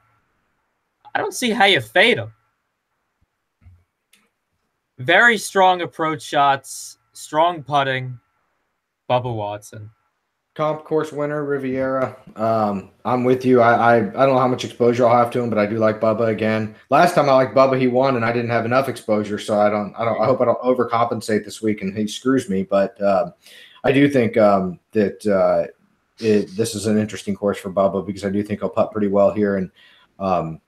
I don't see how you fade him. Very strong approach shots, strong putting. Bubba Watson. Comp course winner, Riviera. I'm with you. I don't know how much exposure I'll have to him, but I do like Bubba again. Last time I liked Bubba, he won, and I didn't have enough exposure, so I hope I don't overcompensate this week and he screws me. But I do think that this is an interesting course for Bubba because I do think he'll putt pretty well here, and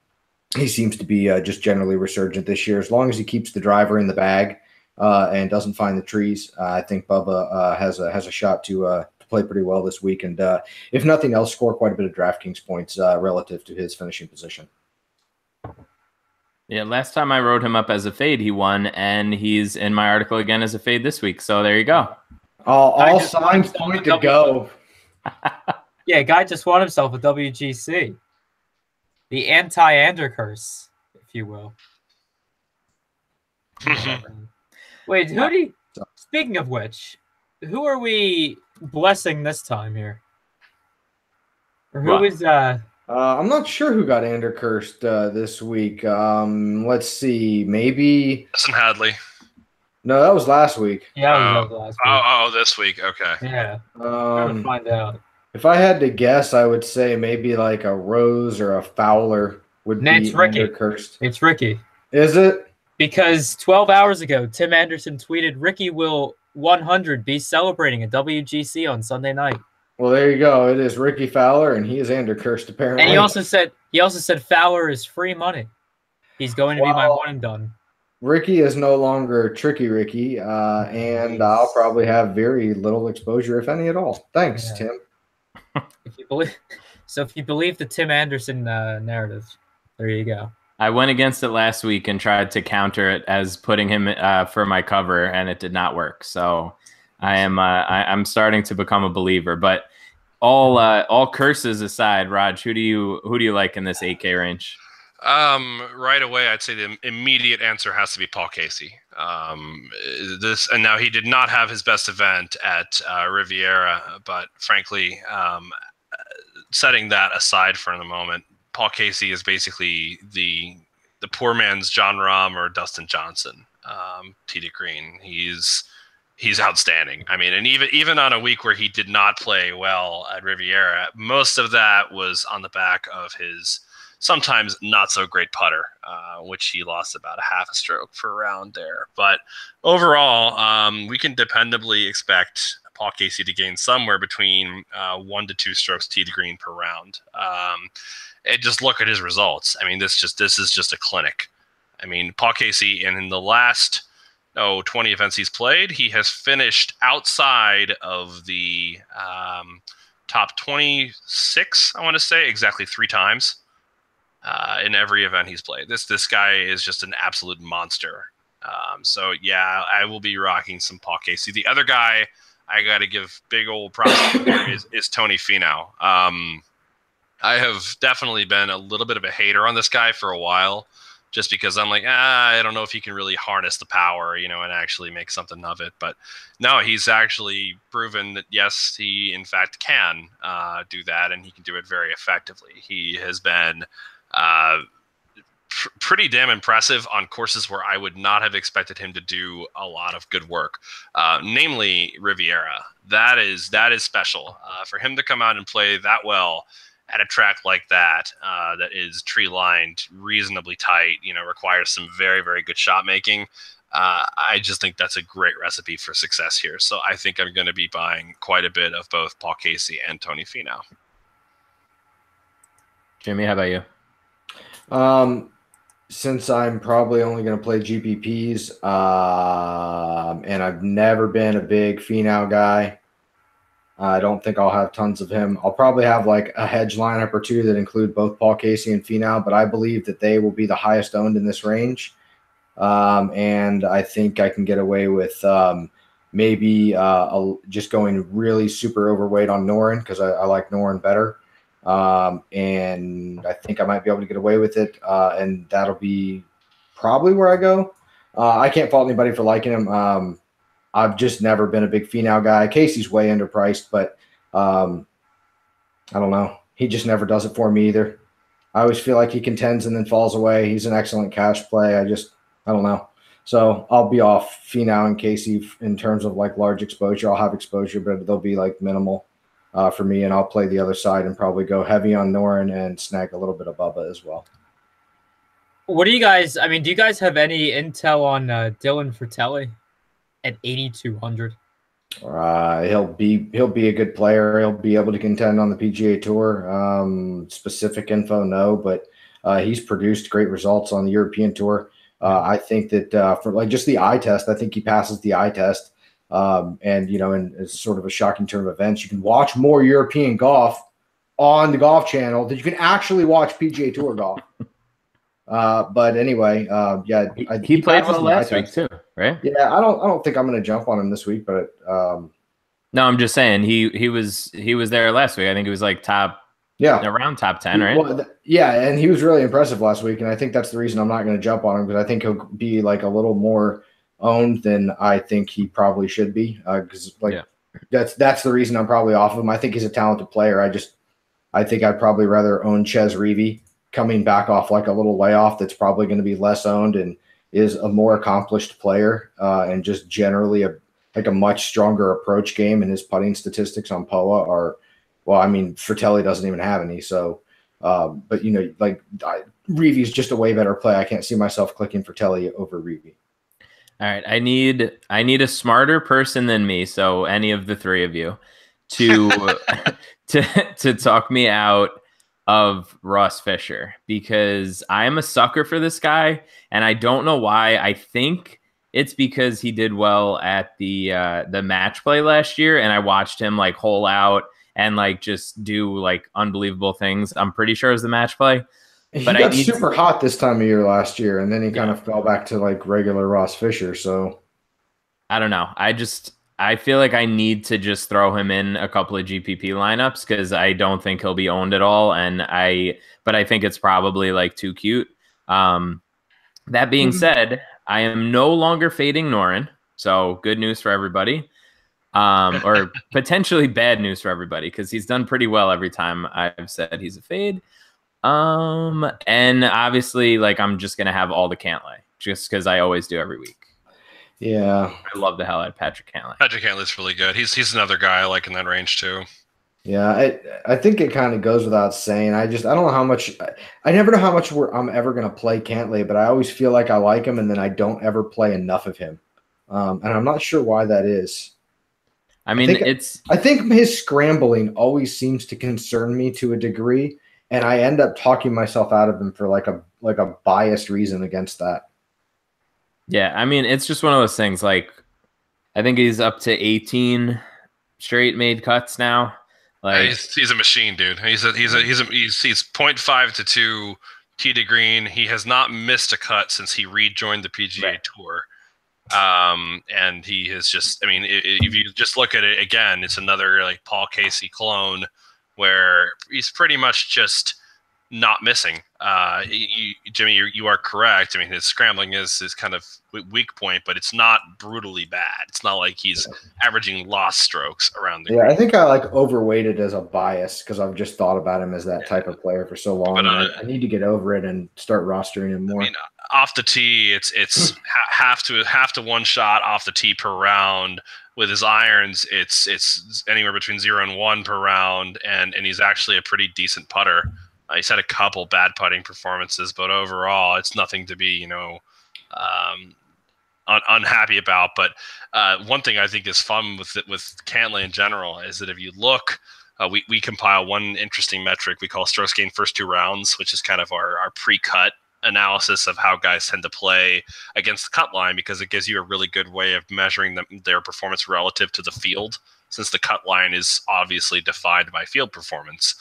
he seems to be just generally resurgent this year. As long as he keeps the driver in the bag and doesn't find the trees, I think Bubba has a shot to play pretty well this week, and if nothing else, score quite a bit of DraftKings points relative to his finishing position. Yeah, last time I wrote him up as a fade, he won, and he's in my article again as a fade this week. So there you go. All signs point to go. Yeah, guy just won himself a WGC. The anti-Ander curse, if you will. Wait, speaking of which, who are we blessing this time here? Or who is I'm not sure who got Ander cursed this week. Let's see, maybe Justin Hadley. No, that was last week. Yeah, that was last week. Oh, this week. Okay. Yeah. Trying to find out. If I had to guess, I would say maybe like a Rose or a Fowler would be Ander cursed. It's Ricky. Is it? Because 12 hours ago, Tim Anderson tweeted, Ricky will 100 be celebrating a WGC on Sunday night. Well, there you go. It is Ricky Fowler, and he is Ander cursed apparently. And he also said Fowler is free money. He's going to be my one and done. Ricky is no longer Tricky Ricky, and I'll probably have very little exposure, if any at all. Thanks, Yeah. Tim. If you believe the Tim Anderson narrative, there you go. I went against it last week and tried to counter it as putting him for my cover, and it did not work. So I'm starting to become a believer. But all curses aside, Raj, who do you like in this 8K range? Right away, I'd say the immediate answer has to be Paul Casey. And now he did not have his best event at Riviera, but frankly, setting that aside for the moment, Paul Casey is basically the poor man's John Rahm or Dustin Johnson. Tee to green, he's outstanding. I mean, and even on a week where he did not play well at Riviera, most of that was on the back of his sometimes not so great putter, which he lost about a half a stroke for a round there. But overall, we can dependably expect Paul Casey to gain somewhere between 1 to 2 strokes tee to green per round. And just look at his results. I mean, this is just a clinic. I mean, Paul Casey, and in the last 20 events he's played, he has finished outside of the top 26, I want to say, exactly 3 times. In every event he's played. This guy is just an absolute monster. So yeah, I will be rocking some Paul Casey. The other guy I got to give big old props to is Tony Finau. I have definitely been a little bit of a hater on this guy for a while, just because I'm like, I don't know if he can really harness the power, and actually make something of it. But no, he's actually proven that, yes, he in fact can do that, and he can do it very effectively. He has been pretty damn impressive on courses where I would not have expected him to do a lot of good work, namely Riviera. That is special for him to come out and play that well at a track like that, that is tree lined, reasonably tight, requires some very, very good shot making. I just think that's a great recipe for success here. So I think I'm going to be buying quite a bit of both Paul Casey and Tony Finau. Jimmy, how about you? Since I'm probably only going to play GPPs, and I've never been a big Finau guy, I don't think I'll have tons of him. I'll probably have like a hedge lineup or two that include both Paul Casey and Finau, but I believe that they will be the highest owned in this range. And I think I can get away with maybe just going really super overweight on Noren, because I like Noren better. And I think I might be able to get away with it. And that'll be probably where I go. I can't fault anybody for liking him. I've just never been a big Finau guy. Casey's way underpriced, but I don't know. He just never does it for me either. I always feel like he contends and then falls away. He's an excellent cash play. I don't know. So I'll be off Finau and Casey in terms of like large exposure. I'll have exposure, but they'll be like minimal for me, and I'll play the other side and probably go heavy on Noren and snag a little bit of Bubba as well. What do you guys? I mean, do you guys have any intel on Dylan Fratelli at 8,200? He'll be a good player. He'll be able to contend on the PGA Tour. Specific info, no, but he's produced great results on the European Tour. I think that for like just the eye test, I think he passes the eye test. And and it's sort of a shocking turn of events. You can watch more European golf on the Golf Channel than you can actually watch PGA Tour golf. But anyway, yeah, he played well last week too, right? Yeah, I don't think I'm going to jump on him this week, but no, I'm just saying he was there last week. I think he was like around top 10, right? Well, yeah, and he was really impressive last week, and I think that's the reason I'm not going to jump on him, because I think he'll be like a little more owned than I think he probably should be. Because that's the reason I'm probably off of him. I think he's a talented player. I think I'd probably rather own Ches Reavie coming back off like a little layoff that's probably going to be less owned and is a more accomplished player and just generally a much stronger approach game, and his putting statistics on POA are, well, I mean, Fratelli doesn't even have any. So, but Reavie's just a way better play. I can't see myself clicking Fratelli over Reavie. All right, I need a smarter person than me, so any of the three of you, to to talk me out of Ross Fisher, because I'm a sucker for this guy, and I don't know why. I think it's because he did well at the match play last year, and I watched him like hole out and like just do like unbelievable things. I'm pretty sure it was the match play. He But got super hot this time of year last year, and then he kind of fell back to like regular Ross Fisher. So I don't know. I feel like I need to just throw him in a couple of GPP lineups because I don't think he'll be owned at all, but I think it's probably like too cute. That being said, I am no longer fading Norin, so good news for everybody. Or potentially bad news for everybody because he's done pretty well every time I've said he's a fade. And obviously, like, I'm just gonna have all the Cantlay just because I always do every week. Yeah, I love the hell out of Patrick Cantlay. Patrick Cantlay's really good. He's another guy I like in that range too. Yeah, I think it kind of goes without saying. I don't know how much. I never know how much I'm ever gonna play Cantlay, but I always feel like I like him, and then I don't ever play enough of him, and I'm not sure why that is. I mean, I think his scrambling always seems to concern me to a degree, and I end up talking myself out of him for like a biased reason against that. Yeah, I mean, it's just one of those things. Like, I think he's up to 18 straight made cuts now. Like, he's a machine, dude. He's 0.5 to 2 tee to green. He has not missed a cut since he rejoined the PGA Tour. And he has just, I mean, if you just look at it again, it's another like Paul Casey clone where he's pretty much just not missing. Jimmy, you are correct. I mean, his scrambling is kind of weak point, but it's not brutally bad. It's not like he's averaging lost strokes around the green. I think I like overweighted as a bias because I've just thought about him as that type of player for so long. But, I need to get over it and start rostering him more. I mean, off the tee, it's half to one shot off the tee per round. With his irons, it's anywhere between 0 and 1 per round, and he's actually a pretty decent putter. He's had a couple bad putting performances, but overall, it's nothing to be, unhappy about. But one thing I think is fun with Cantlay in general is that if you look, we compile one interesting metric we call strokes gained first 2 rounds, which is kind of our pre-cut analysis of how guys tend to play against the cut line, because it gives you a really good way of measuring their performance relative to the field, since the cut line is obviously defined by field performance.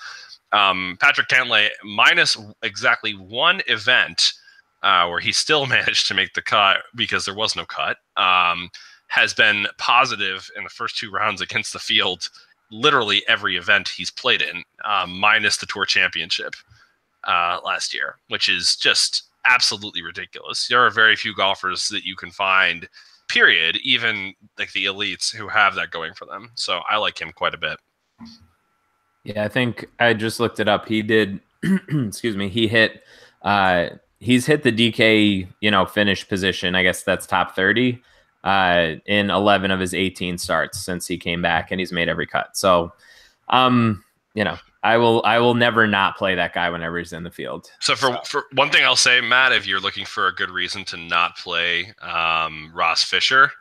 Patrick Cantlay, minus exactly one event where he still managed to make the cut because there was no cut, has been positive in the first 2 rounds against the field, literally every event he's played in, minus the Tour Championship last year, which is just absolutely ridiculous. There are very few golfers that you can find, period, even like the elites, who have that going for them. So I like him quite a bit. Yeah, I think I just looked it up. He did, excuse me, he's hit the DK, finish position. I guess that's top 30 in 11 of his 18 starts since he came back, and he's made every cut. So, I will never not play that guy whenever he's in the field. So for one thing I'll say, Matt, if you're looking for a good reason to not play Ross Fisher,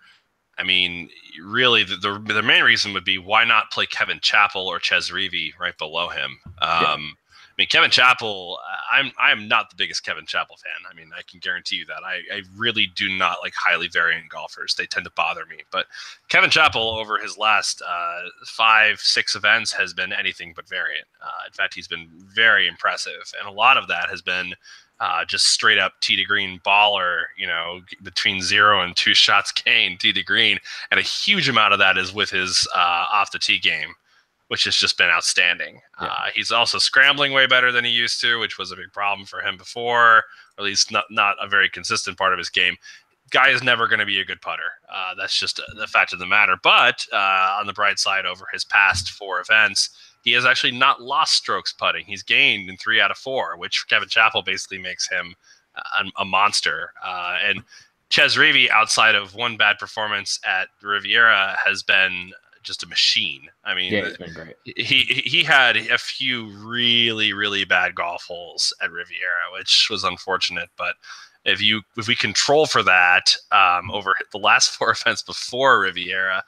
I mean, really, the main reason would be why not play Kevin Chappell or Ches Reavie right below him. I mean, Kevin Chappell, I am not the biggest Kevin Chappell fan. I mean, I can guarantee you that. I really do not like highly variant golfers. They tend to bother me. But Kevin Chappell, over his last 5-6 events, has been anything but variant. In fact, he's been very impressive. And a lot of that has been just straight up tee to green baller, between 0 and 2 shots gained tee to green. And a huge amount of that is with his off the tee game, which has just been outstanding. Yeah. He's also scrambling way better than he used to, which was a big problem for him before, or at least not a very consistent part of his game. Guy is never going to be a good putter. That's just the fact of the matter. But on the bright side, over his past 4 events, he has actually not lost strokes putting. He's gained in 3 out of 4, which Kevin Chappell basically makes him a monster. And Ches Reavie, outside of one bad performance at Riviera, has been just a machine. I mean, yeah, it's been great. He had a few really, really bad golf holes at Riviera, which was unfortunate. But if we control for that over the last 4 events before Riviera,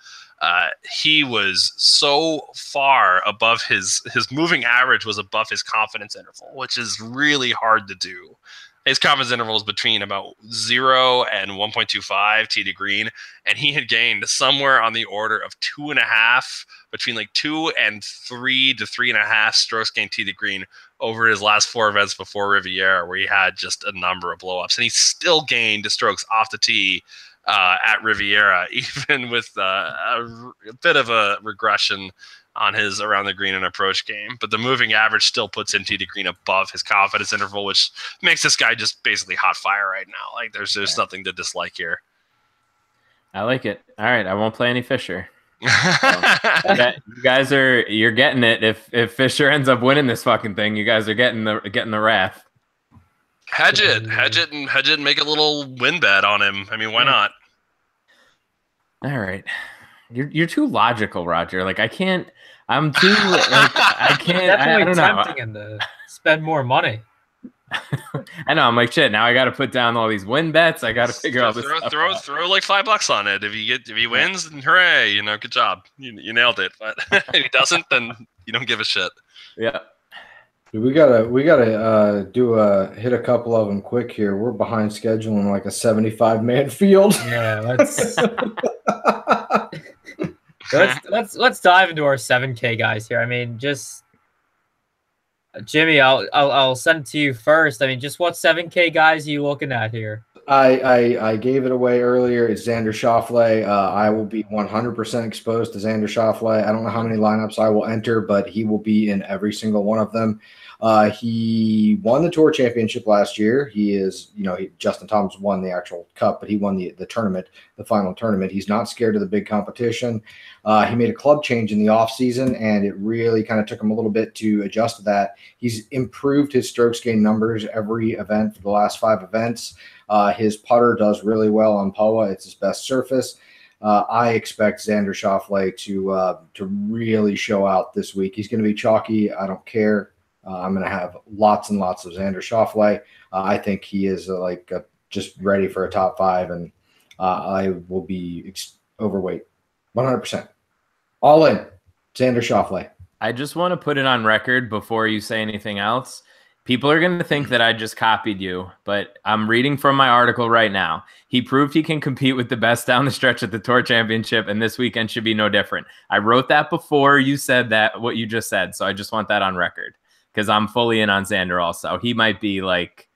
he was so far above his moving average was above his confidence interval, which is really hard to do. His confidence interval is between about 0 and 1.25 tee to green, and he had gained somewhere on the order of 2.5, between like 2 and 3 to 3.5 strokes gained tee to green over his last 4 events before Riviera, where he had just a number of blow-ups, and he still gained strokes off the tee at Riviera, even with a bit of a regression on his around the green and approach game. But the moving average still puts him tee to green above his confidence interval, which makes this guy just basically hot fire right now. Like there's nothing to dislike here. I like it. All right, I won't play any Fisher. So, you guys you're getting it. If Fisher ends up winning this fucking thing, you guys are getting the wrath. Hedge it and make a little win bet on him. I mean, why not? All right. You're too logical, Roger. Like I can't. I'm too. Like, I can't. Definitely I don't tempting him to spend more money. I know. I'm like shit. Now I got to put down all these win bets. I got to figure out this. Throw like $5 on it. If he wins, then hooray! Good job. You nailed it. But if he doesn't, then you don't give a shit. Yeah. We gotta hit a couple of them quick here. We're behind schedule in like a 75-man field. Yeah, let's dive into our 7K guys here. I mean, just Jimmy, I'll send it to you first. I mean, just what 7K guys are you looking at here? I gave it away earlier. It's Xander Schauffele. I will be 100% exposed to Xander Schauffele. I don't know how many lineups I will enter, but he will be in every single one of them. He won the Tour Championship last year. He is, Justin Thomas won the actual cup, but he won the tournament, the final tournament. He's not scared of the big competition. He made a club change in the offseason, and it really kind of took him a little bit to adjust to that. He's improved his strokes gain numbers every event for the last 5 events. His putter does really well on POA. It's his best surface. I expect Xander Schauffele to really show out this week. He's going to be chalky. I don't care. I'm going to have lots and lots of Xander Schauffele. I think he is just ready for a top 5, and I will be overweight, 100%. All in, Xander Schauffele. I just want to put it on record before you say anything else. People are going to think that I just copied you, but I'm reading from my article right now. He proved he can compete with the best down the stretch at the Tour Championship, and this weekend should be no different. I wrote that before you said that, what you just said, so I just want that on record because I'm fully in on Xander also. He might be like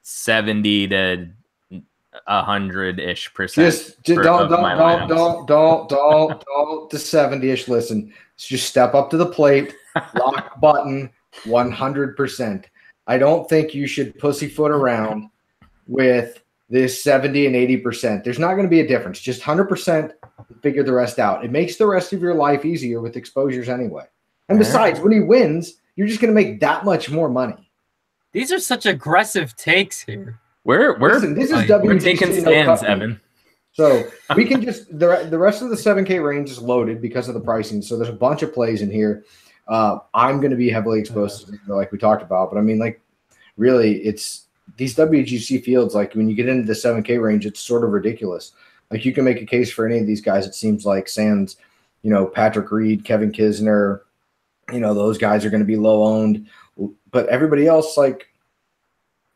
70 to 100-ish%. Just don't the 70-ish. Listen, just step up to the plate, lock button, 100%. I don't think you should pussyfoot around with this 70 and 80%. There's not going to be a difference. Just 100%, figure the rest out. It makes the rest of your life easier with exposures anyway. And besides, when he wins, you're just going to make that much more money. These are such aggressive takes here. Listen, this is WGC, we're taking stands, Evan. So we can just the rest of the 7K range is loaded because of the pricing. So there's a bunch of plays in here. I'm going to be heavily exposed to, like we talked about, but I mean, like, really, it's these WGC fields. Like when you get into the 7K range, it's sort of ridiculous. Like you can make a case for any of these guys. It seems like Sands, Patrick Reed, Kevin Kisner, those guys are going to be low owned, but everybody else, like,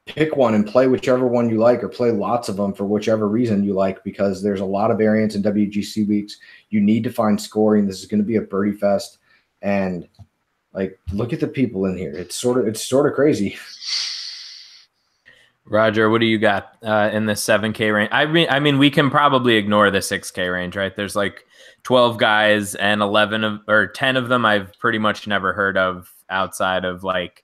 pick one and play whichever one you like, or play lots of them for whichever reason you like, because there's a lot of variance in WGC weeks. You need to find scoring. This is going to be a birdie fest. And like, look at the people in here. It's sort of crazy. Roger, what do you got in the 7K range? I mean, we can probably ignore the 6K range, right? There's like 12 guys, and 10 of them I've pretty much never heard of outside of like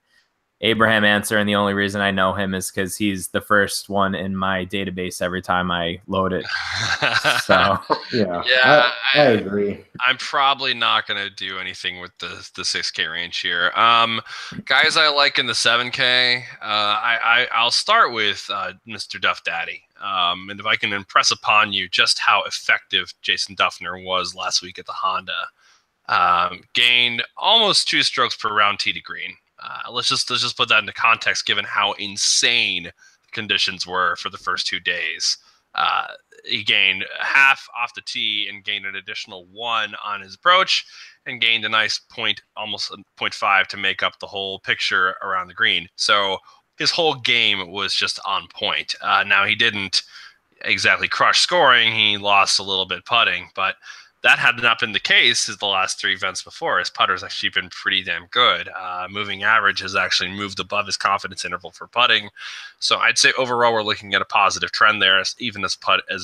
Abraham Answer, and the only reason I know him is because he's the first one in my database every time I load it. So yeah, I agree. I'm probably not going to do anything with the 6K range here. Guys I like in the 7K, I'll start with Mr. Duff Daddy. And if I can impress upon you just how effective Jason Duffner was last week at the Honda, gained almost 2 strokes per round tee to green. Let's just put that into context, given how insane the conditions were for the first 2 days. he gained half off the tee and gained an additional 1 on his approach and gained a nice almost 0.5 to make up the whole picture around the green. So his whole game was just on point. Now, he didn't exactly crush scoring. He lost a little bit putting, but that had not been the case as the last 3 events before. His putter's actually been pretty damn good. Moving average has actually moved above his confidence interval for putting. So I'd say overall we're looking at a positive trend there, even as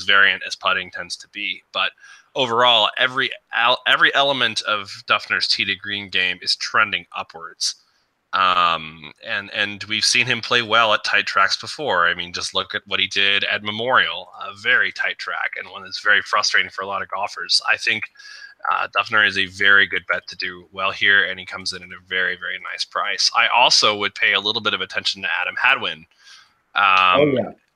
variant as putting tends to be. But overall, every element of Duffner's tee to green game is trending upwards. And we've seen him play well at tight tracks before. I mean, just look at what he did at Memorial, a very tight track, and one that's very frustrating for a lot of golfers. I think Duffner is a very good bet to do well here, and he comes in at a very, very nice price. I also would pay a little bit of attention to Adam Hadwin.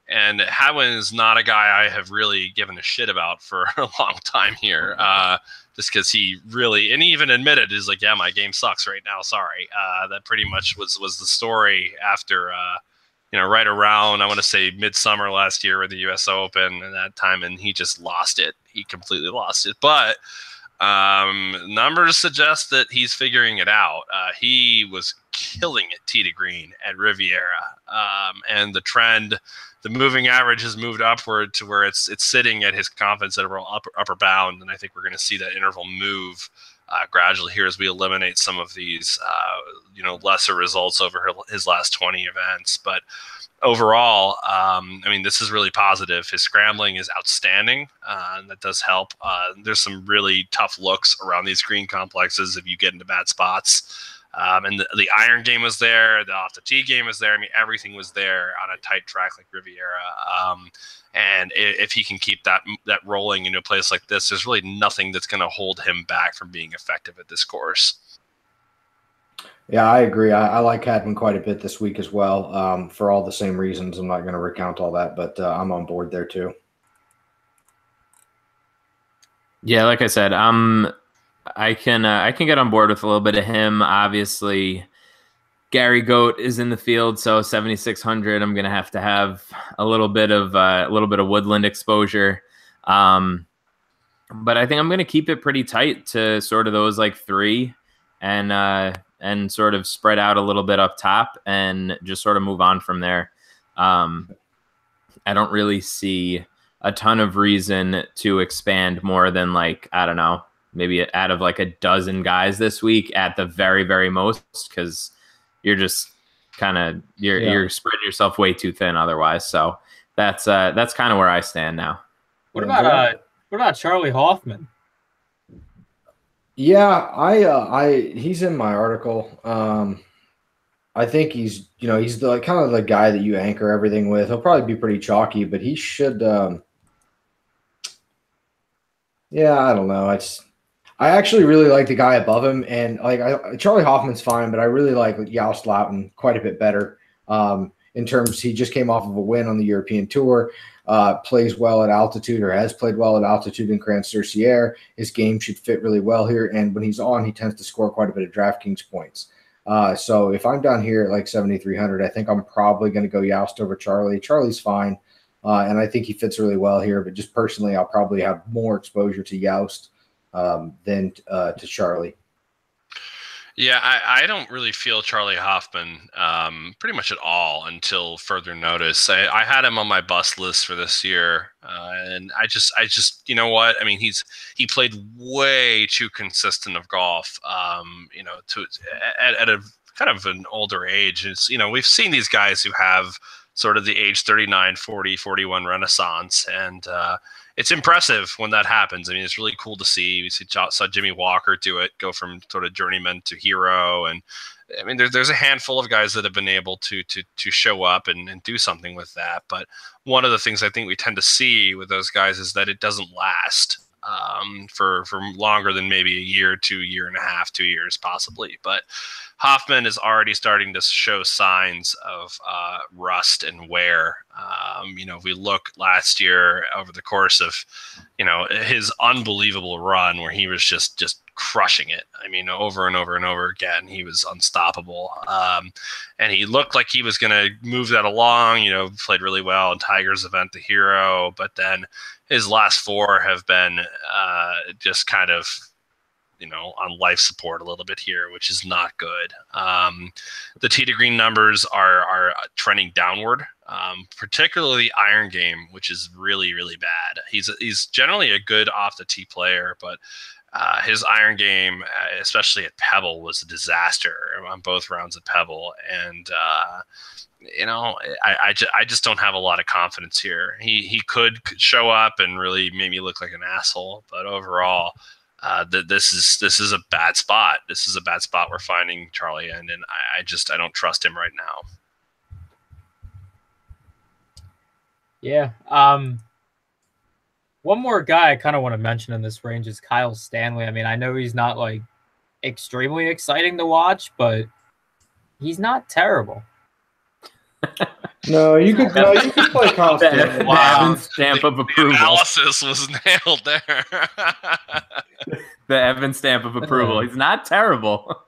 And Hadwin is not a guy I have really given a shit about for a long time here. Just because he really, and he even admitted, is like, yeah, my game sucks right now. Sorry. That pretty much was the story after, right around, I want to say midsummer last year with the U.S. Open and that time, and he just lost it. He completely lost it. But numbers suggest that he's figuring it out. He was killing it tee to green at Riviera, and the trend. The moving average has moved upward to where it's sitting at his confidence interval upper bound, and I think we're going to see that interval move gradually here as we eliminate some of these lesser results over his last 20 events. But overall, this is really positive. His scrambling is outstanding, and that does help. There's some really tough looks around these green complexes if you get into bad spots. And the iron game was there, the off the tee game was there. I mean, everything was there on a tight track like Riviera. And if he can keep that rolling into a place like this, there's really nothing that's going to hold him back from being effective at this course. Yeah, I agree. I like Hadwin quite a bit this week as well, for all the same reasons. I'm not going to recount all that, but I'm on board there too. Yeah, like I said, I can get on board with a little bit of him. Obviously, Gary Goat is in the field, so 7,600. I'm gonna have to have a little bit of Woodland exposure, but I think I'm gonna keep it pretty tight to sort of those like 3, and sort of spread out a little bit up top and just sort of move on from there. I don't really see a ton of reason to expand more than, like, I don't know, maybe out of like a dozen guys this week at the very, very most, because you're just you're spreading yourself way too thin otherwise. So that's kind of where I stand now. What about Charlie Hoffman? Yeah, he's in my article. I think he's the kind of the guy that you anchor everything with. He'll probably be pretty chalky, but he should. I don't know. I actually really like the guy above him, and Charlie Hoffman's fine, but I really like Joust Loudon quite a bit better. In terms, he just came off of a win on the European Tour, plays well at altitude, or has played well at altitude in Grand-sur-Sierre. His game should fit really well here, and when he's on, he tends to score quite a bit of DraftKings points. So if I'm down here at like 7,300, I think I'm probably going to go Joust over Charlie. Charlie's fine, and I think he fits really well here, but just personally, I'll probably have more exposure to Joust than to Charlie. Yeah, I don't really feel Charlie Hoffman pretty much at all until further notice. I had him on my bust list for this year, and I just you know what? I mean, he played way too consistent of golf, at a kind of an older age. It's, we've seen these guys who have sort of the age 39, 40, 41 renaissance, and it's impressive when that happens. I mean, it's really cool to see. We saw Jimmy Walker do it, go from sort of journeyman to hero. And I mean, there's a handful of guys that have been able to show up and do something with that. But one of the things I think we tend to see with those guys is that it doesn't last for longer than maybe a year, 2 years and a half, 2 years possibly. But Hoffman is already starting to show signs of rust and wear. If we look last year over the course of, his unbelievable run where he was just crushing it. I mean, over and over and over again, he was unstoppable. And he looked like he was going to move that along, played really well in Tiger's event, the hero. But then his last 4 have been just kind of, on life support a little bit here, which is not good. The tee to green numbers are trending downward, particularly the iron game, which is really, really bad. He's generally a good off the tee player, but his iron game, especially at Pebble, was a disaster on both rounds at Pebble. And, I just don't have a lot of confidence here. He could show up and really make me look like an asshole, but overall, this is a bad spot. This is a bad spot we're finding Charlie in, and I don't trust him right now. Yeah. One more guy I kind of want to mention in this range is Kyle Stanley. I mean, I know he's not like extremely exciting to watch, but he's not terrible. No, you could play Kyle Stanley. Wow. Stamp of approval. The analysis was nailed there. The Evan stamp of approval. He's not terrible.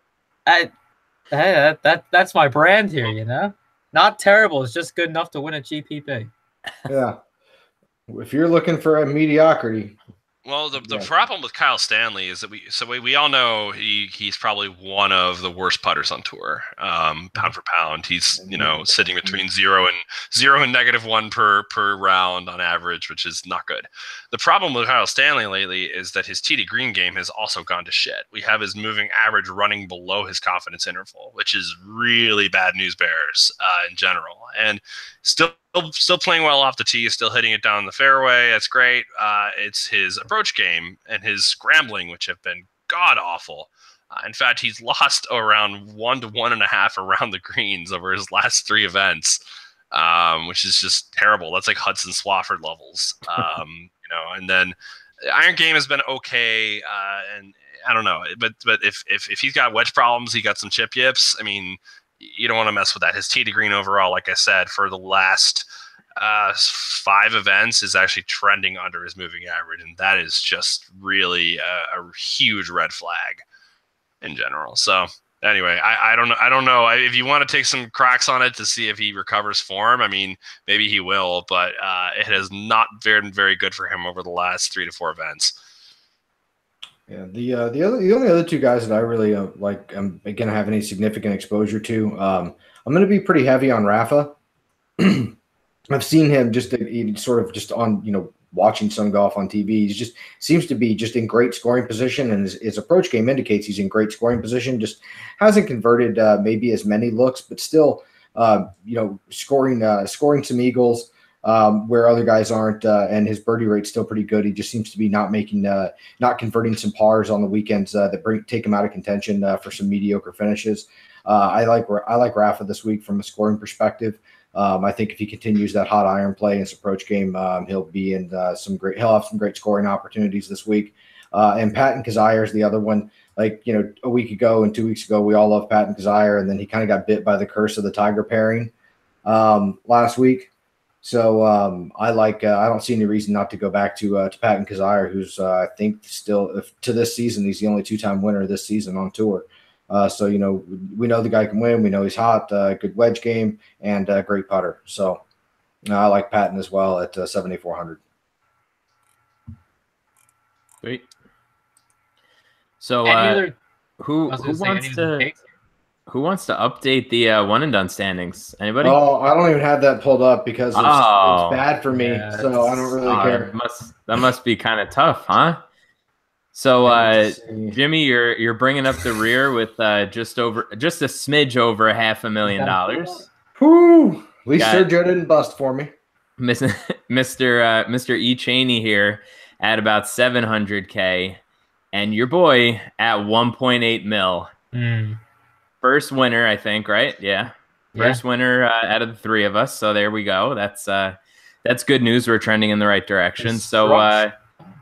That's my brand here, Not terrible. It's just good enough to win a GPP. Yeah. If you're looking for a mediocrity. Well, the problem with Kyle Stanley is that we all know he's probably one of the worst putters on tour, pound for pound. He's sitting between 0 and -1 per round on average, which is not good. The problem with Kyle Stanley lately is that his tee to green game has also gone to shit. We have his moving average running below his confidence interval, which is really bad news bears in general. And still playing well off the tee, still hitting it down the fairway. That's great. It's his approach game and his scrambling, which have been god awful. In fact, he's lost around 1 to 1.5 around the greens over his last 3 events, which is just terrible. That's like Hudson Swafford levels, And then the iron game has been okay, and I don't know, but if he's got wedge problems, he got some chip yips. I mean, you don't want to mess with that. His tee to green overall, like I said, for the last 5 events is actually trending under his moving average, and that is just really a huge red flag in general. So anyway, I don't know if you want to take some cracks on it to see if he recovers form. I mean, maybe he will, but it has not been very good for him over the last 3 to 4 events. Yeah, the only other 2 guys that I really am going to have any significant exposure to, I'm going to be pretty heavy on Rafa. I've seen him just on watching some golf on TV. He just seems to be just in great scoring position, and his approach game indicates he's in great scoring position. Just hasn't converted maybe as many looks, but still scoring some eagles. Where other guys aren't, and his birdie rate's still pretty good. He just seems to be not converting some pars on the weekends that take him out of contention for some mediocre finishes. I like Rafa this week from a scoring perspective. I think if he continues that hot iron play in his approach game, he'll be in he'll have some great scoring opportunities this week. And Patton Kizzire is the other one. A week ago and 2 weeks ago, we all loved Patton Kizzire, and then he kind of got bit by the curse of the Tiger pairing last week. So I don't see any reason not to go back to Patton Kizzire, who's I think still to this season, he's the only 2-time winner this season on tour. So we know the guy can win. We know he's hot, good wedge game, and great putter. So I like Patton as well at 7,400. Great. So who wants to update the one and done standings? Anybody? Oh, I don't even have that pulled up because it's bad for me. So I don't really care. That must be kind of tough, huh? So Jimmy, you're bringing up the rear with just a smidge over $500,000. Whoo! At least Sergio didn't bust for me. Mr. E. Cheney here at about 700K, and your boy at 1.8 mil. First winner, I think, right? Yeah. First winner out of the 3 of us. So there we go. That's good news. We're trending in the right direction. So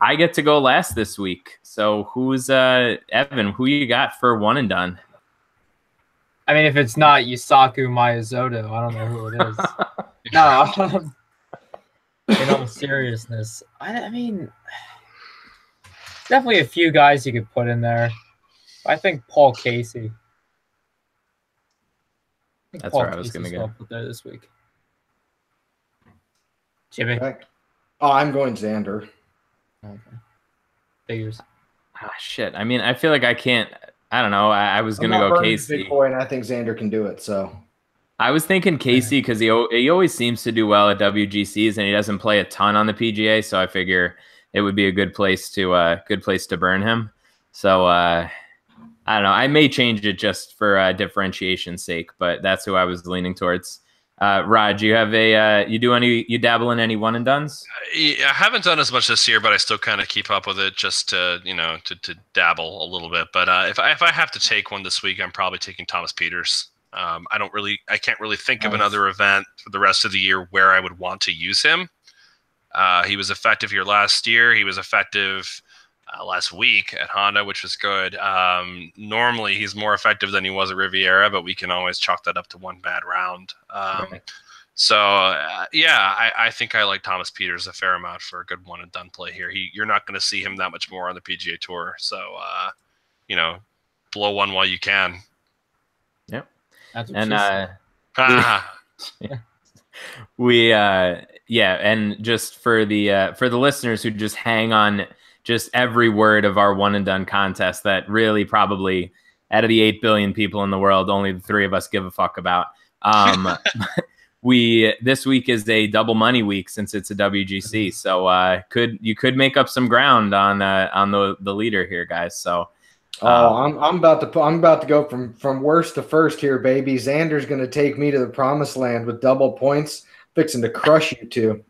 I get to go last this week. So who's Evan? Who you got for one and done? I mean, if it's not Yusaku Miyazoto, I don't know who it is. No, in all seriousness, I mean, definitely a few guys you could put in there. I think Paul Casey. That's where I was going to go. Put there this week. Jimmy. Okay. Oh, I'm going Xander. Okay. Figures. Ah, shit. I mean, I feel like I can't. I don't know. I was going to go Casey. Big boy, and I think Xander can do it. So I was thinking Casey because he always seems to do well at WGCs, and he doesn't play a ton on the PGA. So I figure it would be a good place to burn him. So I don't know. I may change it just for differentiation's sake, but that's who I was leaning towards. Rod, you have you dabble in any one and dones? I haven't done as much this year, but I still kind of keep up with it just to dabble a little bit. But if I have to take one this week, I'm probably taking Thomas Peters. I can't really think of another event for the rest of the year where I would want to use him. He was effective here last year. He was effective last week at Honda, which was good. Normally, he's more effective than he was at Riviera, but we can always chalk that up to one bad round. Right. So, I think I like Thomas Peters a fair amount for a good one-and-done play here. You're not going to see him that much more on the PGA Tour. So, blow one while you can. Yep. That's what and just for the listeners who just hang on just every word of our one and done contest that really probably out of the 8 billion people in the world, only the 3 of us give a fuck about. This week is a double money week since it's a WGC. So you could make up some ground on the leader here, guys. So I'm about to go from worst to first here, baby. Xander's going to take me to the promised land with double points, fixing to crush you two.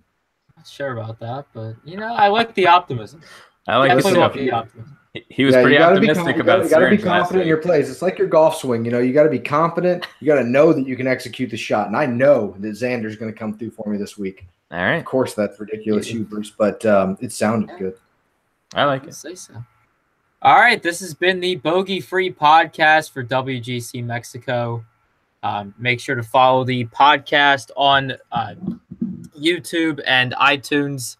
Not sure about that, but I like the optimism. I like the optimism. He was pretty optimistic about. You got to be confident in your plays. It's like your golf swing. You got to be confident. You got to know that you can execute the shot. And I know that Xander's going to come through for me this week. All right. Of course, that's ridiculous, Bruce, but it sounded good. I like it. Say so. All right, this has been the Bogey Free podcast for WGC Mexico. Make sure to follow the podcast on YouTube and iTunes.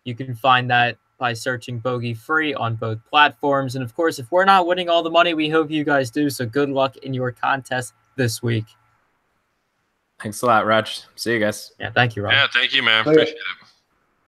You can find that by searching Bogey Free on both platforms. And of course, if we're not winning all the money, we hope you guys do. So good luck in your contest this week. Thanks a lot, Raj. See you guys. Yeah, thank you, Raj. Yeah, thank you, man. Appreciate it.